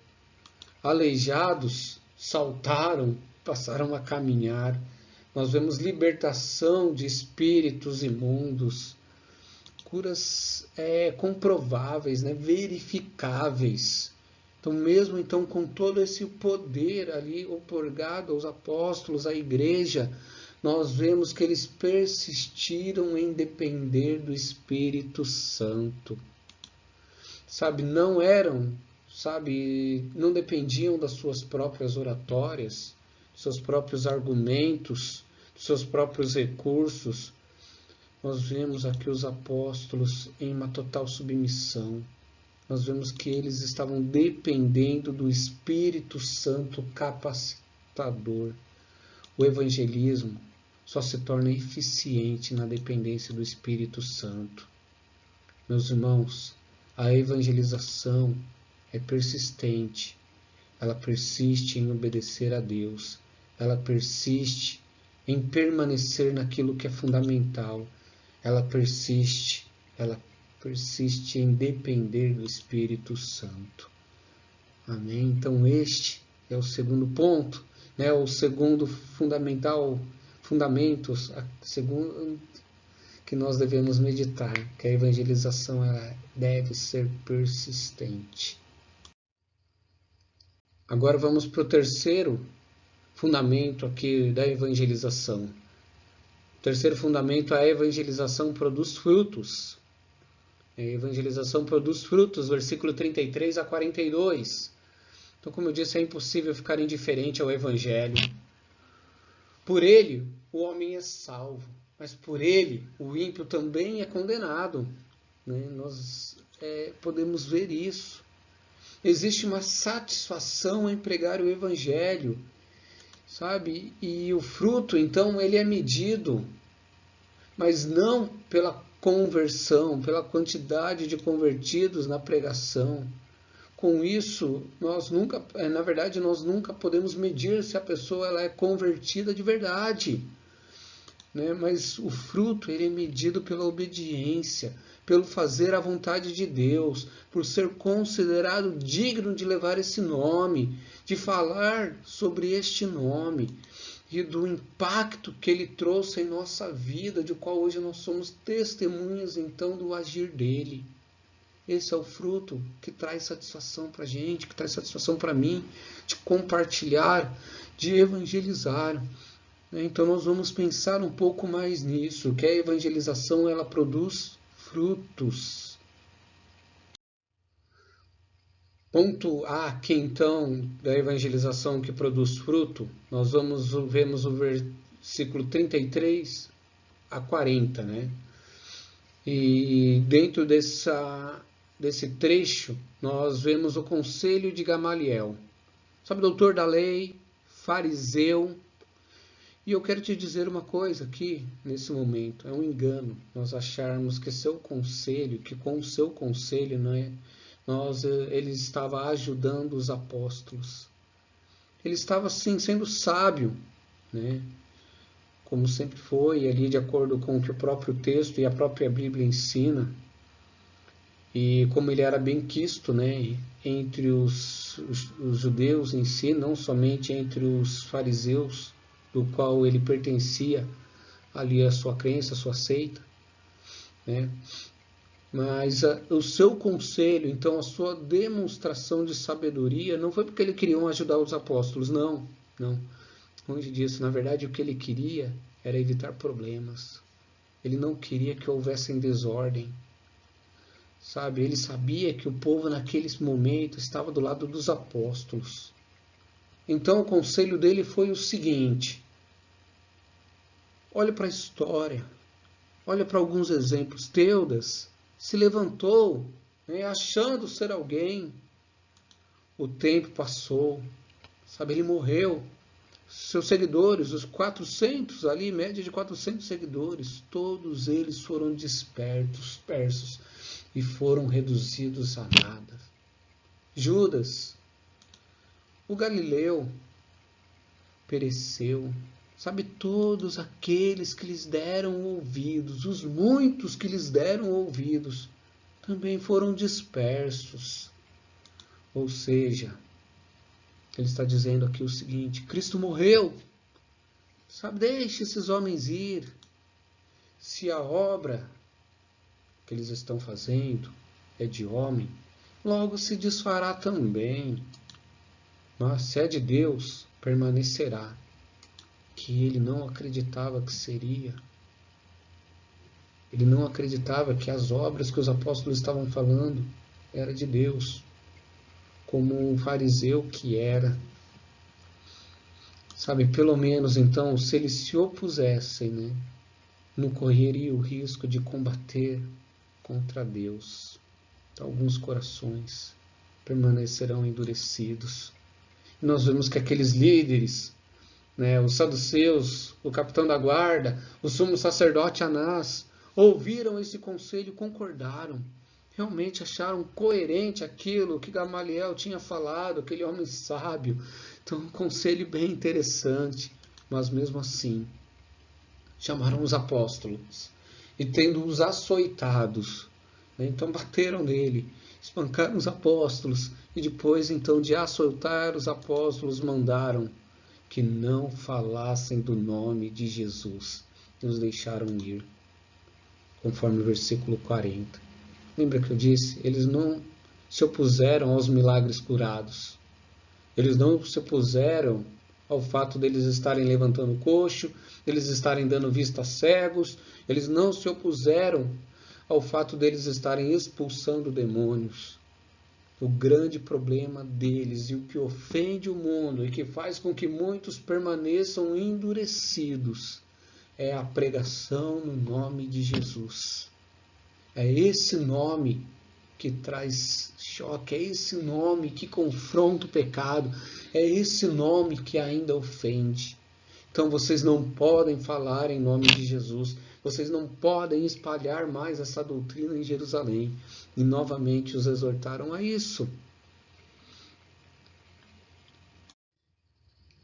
aleijados saltaram, passaram a caminhar. Nós vemos libertação de espíritos imundos, curas comprováveis, né? Verificáveis. Então, mesmo então com todo esse poder ali outorgado aos apóstolos, à igreja, nós vemos que eles persistiram em depender do Espírito Santo. Sabe, não dependiam das suas próprias oratórias, dos seus próprios argumentos, dos seus próprios recursos. Nós vemos aqui os apóstolos em uma total submissão. Nós vemos que eles estavam dependendo do Espírito Santo capacitador. O evangelismo só se torna eficiente na dependência do Espírito Santo. Meus irmãos, a evangelização é persistente. Ela persiste em obedecer a Deus. Ela persiste em permanecer naquilo que é fundamental. Ela persiste em depender do Espírito Santo. Amém? Então este é o segundo ponto, né? O segundo fundamentos, segundo que nós devemos meditar, que a evangelização ela deve ser persistente. Agora vamos para o terceiro fundamento aqui da evangelização. O terceiro fundamento, a evangelização produz frutos. A evangelização produz frutos, versículo 33 a 42. Então, como eu disse, é impossível ficar indiferente ao evangelho. Por ele, o homem é salvo, mas por ele, o ímpio também é condenado. Né? Nós podemos ver isso. Existe uma satisfação em pregar o evangelho, sabe? E o fruto, então, ele é medido, mas não pela conversão, pela quantidade de convertidos na pregação. Com isso, nós nunca podemos medir se a pessoa ela é convertida de verdade. Né? Mas o fruto ele é medido pela obediência, pelo fazer a vontade de Deus, por ser considerado digno de levar esse nome, de falar sobre este nome e do impacto que ele trouxe em nossa vida, de qual hoje nós somos testemunhas então do agir dele. Esse é o fruto que traz satisfação para a gente, que traz satisfação para mim, de compartilhar, de evangelizar. Então nós vamos pensar um pouco mais nisso, que a evangelização ela produz frutos. Ponto A, que então da evangelização que produz fruto, nós vemos o versículo 33 a 40, né? E dentro desse trecho, nós vemos o conselho de Gamaliel. Sabe, doutor da lei, fariseu. E eu quero te dizer uma coisa aqui, nesse momento. É um engano nós acharmos que com o seu conselho, ele estava ajudando os apóstolos. Ele estava, sim, sendo sábio, né? Como sempre foi, ali de acordo com o que o próprio texto e a própria Bíblia ensina. E como ele era bem quisto, né, entre os judeus em si, não somente entre os fariseus, do qual ele pertencia ali a sua crença, a sua seita, né? Mas o seu conselho, então a sua demonstração de sabedoria, não foi porque ele queria ajudar os apóstolos, não. Longe disso, na verdade o que ele queria era evitar problemas. Ele não queria que houvesse desordem. Sabe, ele sabia que o povo naquele momento estava do lado dos apóstolos. Então o conselho dele foi o seguinte: olhe para a história, olhe para alguns exemplos. Teudas se levantou, né, achando ser alguém. O tempo passou, sabe, ele morreu. Seus seguidores, os 400 ali, média de 400 seguidores, todos eles foram dispersos e foram reduzidos a nada. Judas, o Galileu, pereceu. Sabe, todos aqueles que lhes deram ouvidos, os muitos que lhes deram ouvidos, também foram dispersos. Ou seja, ele está dizendo aqui o seguinte: Cristo morreu. Sabe, deixe esses homens ir. Se a obra que eles estão fazendo é de homem, logo se desfará também. Mas se é de Deus, permanecerá. Que ele não acreditava que seria. Ele não acreditava que as obras que os apóstolos estavam falando eram de Deus, como um fariseu que era. Sabe, pelo menos então, se eles se opusessem, né, não correria o risco de combater contra Deus. Então, alguns corações permanecerão endurecidos. E nós vemos que aqueles líderes, né, os saduceus, o capitão da guarda, o sumo sacerdote Anás, ouviram esse conselho e concordaram. Realmente acharam coerente aquilo que Gamaliel tinha falado, aquele homem sábio. Então, um conselho bem interessante. Mas mesmo assim, chamaram os apóstolos e, tendo-os açoitados, né, então bateram nele, espancaram os apóstolos e depois então de açoitar os apóstolos mandaram que não falassem do nome de Jesus e os deixaram ir, conforme o versículo 40. Lembra que eu disse? Eles não se opuseram aos milagres curados. Eles não se opuseram ao fato deles estarem levantando o coxo, deles estarem dando vista a cegos. Eles não se opuseram ao fato deles estarem expulsando demônios. O grande problema deles e o que ofende o mundo e que faz com que muitos permaneçam endurecidos é a pregação no nome de Jesus. É esse nome que traz choque, é esse nome que confronta o pecado, é esse nome que ainda ofende. Então vocês não podem falar em nome de Jesus, vocês não podem espalhar mais essa doutrina em Jerusalém. E novamente os exortaram a isso.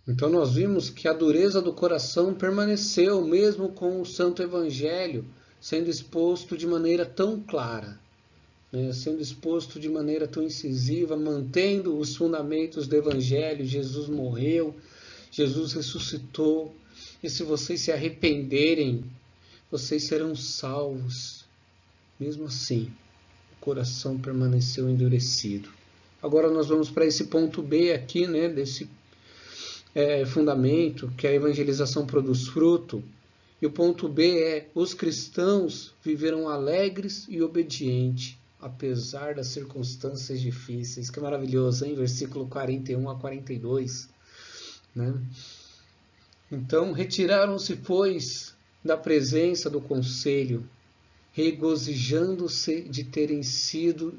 Então nós vimos que a dureza do coração permaneceu mesmo com o Santo Evangelho sendo exposto de maneira tão clara, né? Sendo exposto de maneira tão incisiva, mantendo os fundamentos do Evangelho. Jesus morreu, Jesus ressuscitou, e se vocês se arrependerem, vocês serão salvos. Mesmo assim, o coração permaneceu endurecido. Agora nós vamos para esse ponto B aqui, né, desse fundamento, que a evangelização produz fruto. E o ponto B é: os cristãos viveram alegres e obedientes, apesar das circunstâncias difíceis. Que maravilhoso, hein? Versículo 41 a 42. Né? Então, retiraram-se, pois, da presença do conselho, regozijando-se de terem sido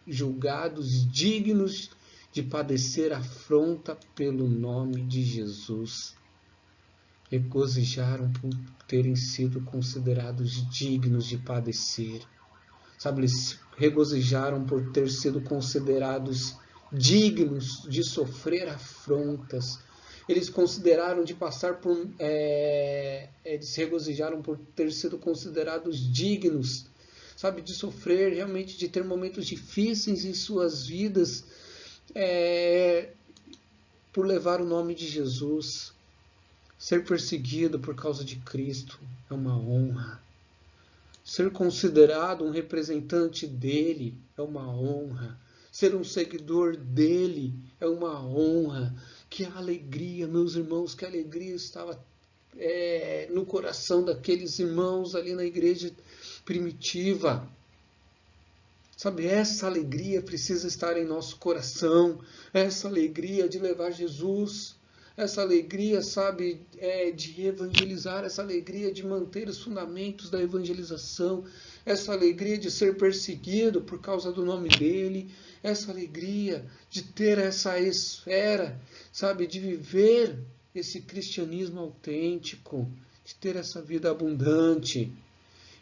julgados dignos de padecer afronta pelo nome de Jesus. Regozijaram por terem sido considerados dignos de padecer. Sabe, eles regozijaram por ter sido considerados dignos de sofrer afrontas. Eles consideraram de passar por... eles regozijaram por ter sido considerados dignos, sabe, de sofrer, realmente de ter momentos difíceis em suas vidas, por levar o nome de Jesus. Ser perseguido por causa de Cristo é uma honra. Ser considerado um representante dele é uma honra. Ser um seguidor dele é uma honra. Que alegria, meus irmãos, que alegria estava no coração daqueles irmãos ali na igreja primitiva. Sabe, essa alegria precisa estar em nosso coração. Essa alegria de levar Jesus. Essa alegria, sabe, de evangelizar, essa alegria de manter os fundamentos da evangelização, essa alegria de ser perseguido por causa do nome dele, essa alegria de ter essa esfera, sabe, de viver esse cristianismo autêntico, de ter essa vida abundante.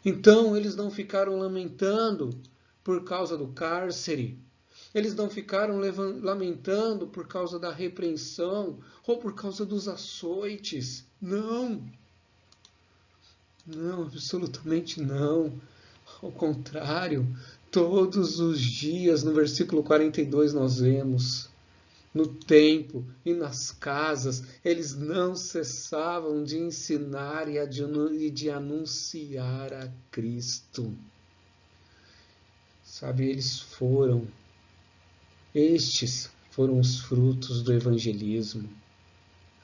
Então, eles não ficaram lamentando por causa do cárcere. Eles não ficaram lamentando por causa da repreensão ou por causa dos açoites. Não. Não, absolutamente não. Ao contrário, todos os dias, no versículo 42 nós vemos, no templo e nas casas, eles não cessavam de ensinar e de anunciar a Cristo. Sabe, estes foram os frutos do evangelismo.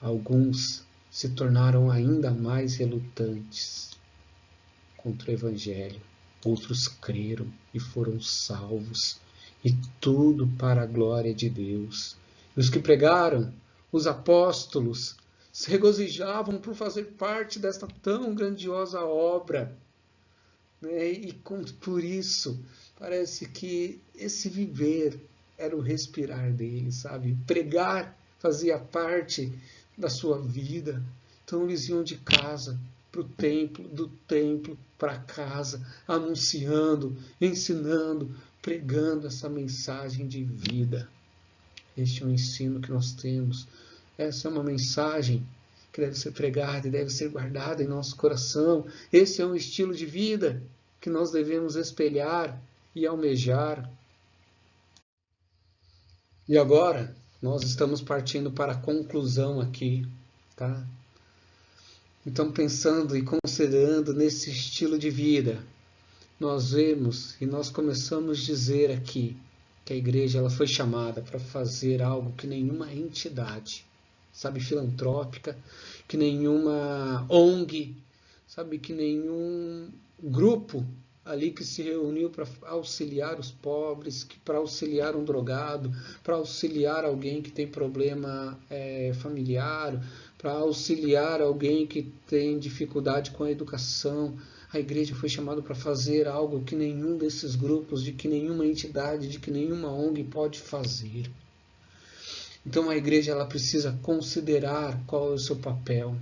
Alguns se tornaram ainda mais relutantes contra o evangelho. Outros creram e foram salvos. E tudo para a glória de Deus. E os que pregaram, os apóstolos, se regozijavam por fazer parte desta tão grandiosa obra. E por isso, parece que esse viver era o respirar dele, sabe? Pregar fazia parte da sua vida. Então eles iam de casa para o templo, do templo para casa, anunciando, ensinando, pregando essa mensagem de vida. Este é o ensino que nós temos. Essa é uma mensagem que deve ser pregada e deve ser guardada em nosso coração. Esse é um estilo de vida que nós devemos espelhar e almejar. E agora, nós estamos partindo para a conclusão aqui, tá? Então, pensando e considerando nesse estilo de vida, nós vemos e nós começamos a dizer aqui que a igreja ela foi chamada para fazer algo que nenhuma entidade, sabe, filantrópica, que nenhuma ONG, sabe, que nenhum grupo ali que se reuniu para auxiliar os pobres, para auxiliar um drogado, para auxiliar alguém que tem problema familiar, para auxiliar alguém que tem dificuldade com a educação. A igreja foi chamada para fazer algo que nenhum desses grupos, de que nenhuma entidade, de que nenhuma ONG pode fazer. Então a igreja ela precisa considerar qual é o seu papel.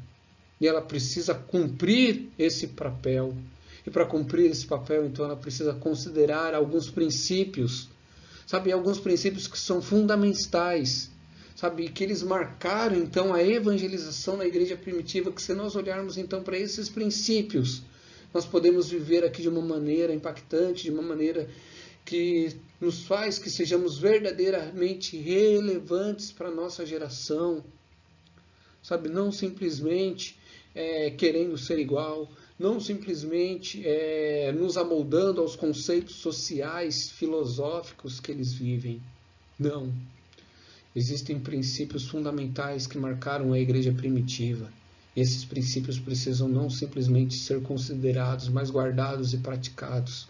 E ela precisa cumprir esse papel. E para cumprir esse papel, então, ela precisa considerar alguns princípios. Sabe, alguns princípios que são fundamentais. Sabe, que eles marcaram, então, a evangelização na igreja primitiva, que se nós olharmos, então, para esses princípios, nós podemos viver aqui de uma maneira impactante, de uma maneira que nos faz que sejamos verdadeiramente relevantes para a nossa geração. Sabe, não simplesmente querendo ser igual, não simplesmente nos amoldando aos conceitos sociais, filosóficos que eles vivem. Não. Existem princípios fundamentais que marcaram a igreja primitiva. E esses princípios precisam não simplesmente ser considerados, mas guardados e praticados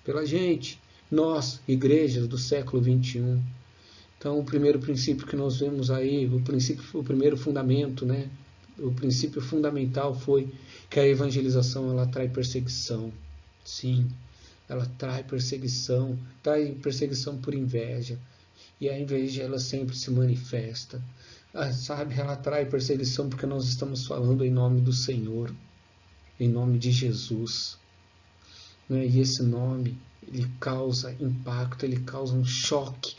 pela gente, nós, igrejas do século XXI. Então, o primeiro princípio que nós vemos aí, o primeiro fundamento, né? O princípio fundamental foi que a evangelização ela atrai perseguição. Sim, ela traz perseguição por inveja. E a inveja ela sempre se manifesta. Sabe, ela atrai perseguição porque nós estamos falando em nome do Senhor, em nome de Jesus. Né? E esse nome, ele causa impacto, ele causa um choque,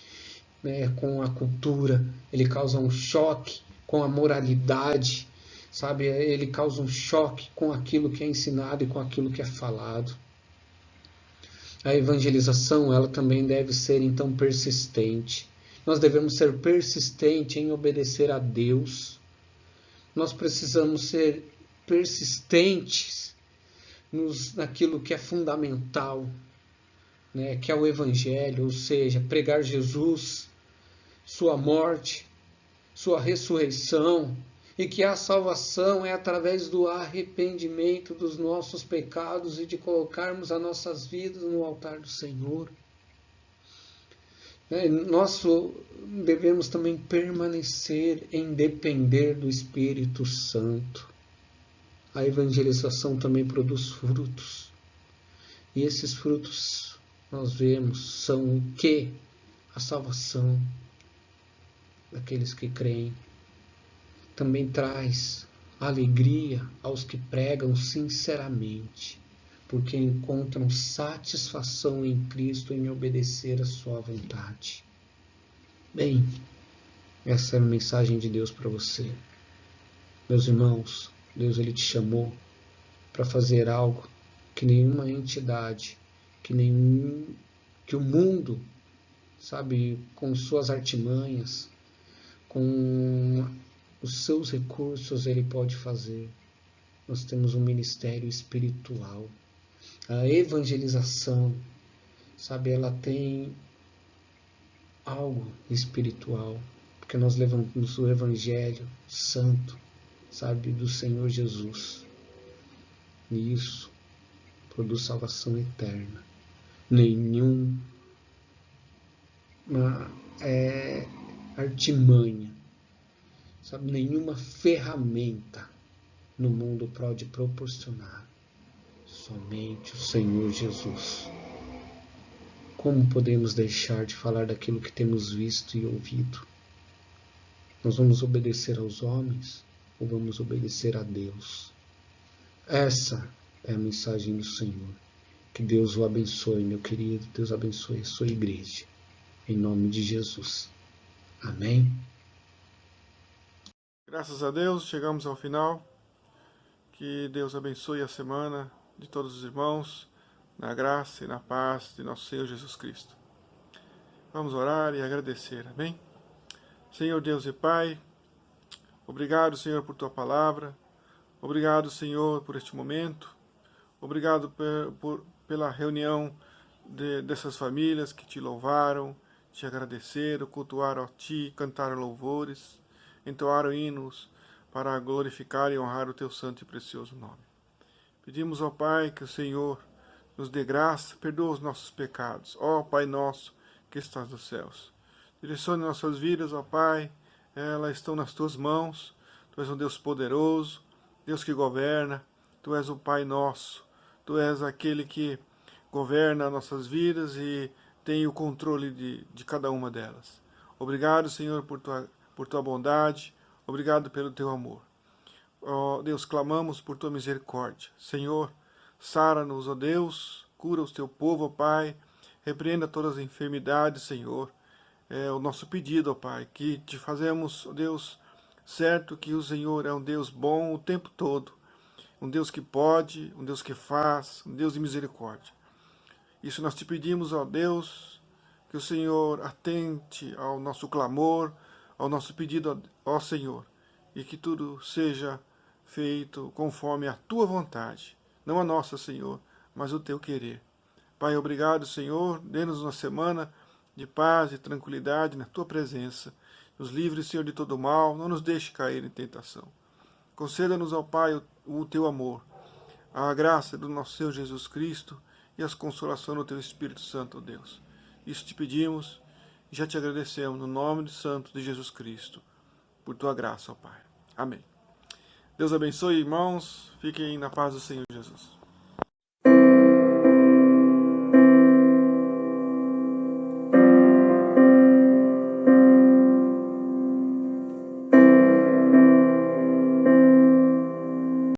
né, com a cultura, ele causa um choque com a moralidade. Sabe, ele causa um choque com aquilo que é ensinado e com aquilo que é falado. A evangelização, ela também deve ser, então, persistente. Nós devemos ser persistentes em obedecer a Deus. Nós precisamos ser persistentes naquilo que é fundamental, né, que é o Evangelho, ou seja, pregar Jesus, sua morte, sua ressurreição, e que a salvação é através do arrependimento dos nossos pecados e de colocarmos as nossas vidas no altar do Senhor. Nós devemos também permanecer em depender do Espírito Santo. A evangelização também produz frutos. E esses frutos, nós vemos, são o quê? A salvação daqueles que creem. Também traz alegria aos que pregam sinceramente, porque encontram satisfação em Cristo em obedecer a sua vontade. Bem, essa é a mensagem de Deus para você. Meus irmãos, Deus ele te chamou para fazer algo que nenhuma entidade, que o mundo, sabe, com suas artimanhas, com os seus recursos, ele pode fazer. Nós temos um ministério espiritual. A evangelização, sabe, ela tem algo espiritual, porque nós levamos o Evangelho Santo, sabe, do Senhor Jesus. E isso produz salvação eterna. Nenhuma artimanha, sabe, nenhuma ferramenta no mundo pode proporcionar. Somente o Senhor Jesus. Como podemos deixar de falar daquilo que temos visto e ouvido? Nós vamos obedecer aos homens ou vamos obedecer a Deus? Essa é a mensagem do Senhor. Que Deus o abençoe, meu querido. Deus abençoe a sua igreja. Em nome de Jesus. Amém? Graças a Deus, chegamos ao final. Que Deus abençoe a semana de todos os irmãos, na graça e na paz de nosso Senhor Jesus Cristo. Vamos orar e agradecer, amém? Senhor Deus e Pai, obrigado, Senhor, por Tua palavra. Obrigado, Senhor, por este momento. Obrigado pela reunião dessas famílias que Te louvaram, Te agradeceram, cultuaram a Ti, cantaram louvores, entoaram hinos para glorificar e honrar o Teu santo e precioso nome. Pedimos, ó Pai, que o Senhor nos dê graça, perdoa os nossos pecados. Ó Pai nosso que estás nos céus. Direcione nossas vidas, ó Pai, elas estão nas Tuas mãos. Tu és um Deus poderoso, Deus que governa. Tu és o Pai nosso. Tu és aquele que governa nossas vidas e tem o controle de cada uma delas. Obrigado, Senhor, por tua bondade. Obrigado pelo Teu amor. Ó Deus, clamamos por Tua misericórdia. Senhor, sara-nos, ó Deus, cura o Teu povo, ó Pai, repreenda todas as enfermidades, Senhor. É o nosso pedido, ó Pai, que Te fazemos, ó Deus, certo que o Senhor é um Deus bom o tempo todo, um Deus que pode, um Deus que faz, um Deus de misericórdia. Isso nós Te pedimos, ó Deus, que o Senhor atente ao nosso clamor, ao nosso pedido, ó Senhor, e que tudo seja feito conforme a Tua vontade, não a nossa, Senhor, mas o Teu querer. Pai, obrigado, Senhor, dê-nos uma semana de paz e tranquilidade na Tua presença. Nos livre, Senhor, de todo mal, não nos deixe cair em tentação. Conceda-nos, ó Pai, o Teu amor, a graça do nosso Senhor Jesus Cristo e as consolações do Teu Espírito Santo, ó Deus. Isso Te pedimos e já Te agradecemos no nome santo de Jesus Cristo, por Tua graça, ó Pai. Amém. Deus abençoe, irmãos. Fiquem na paz do Senhor Jesus.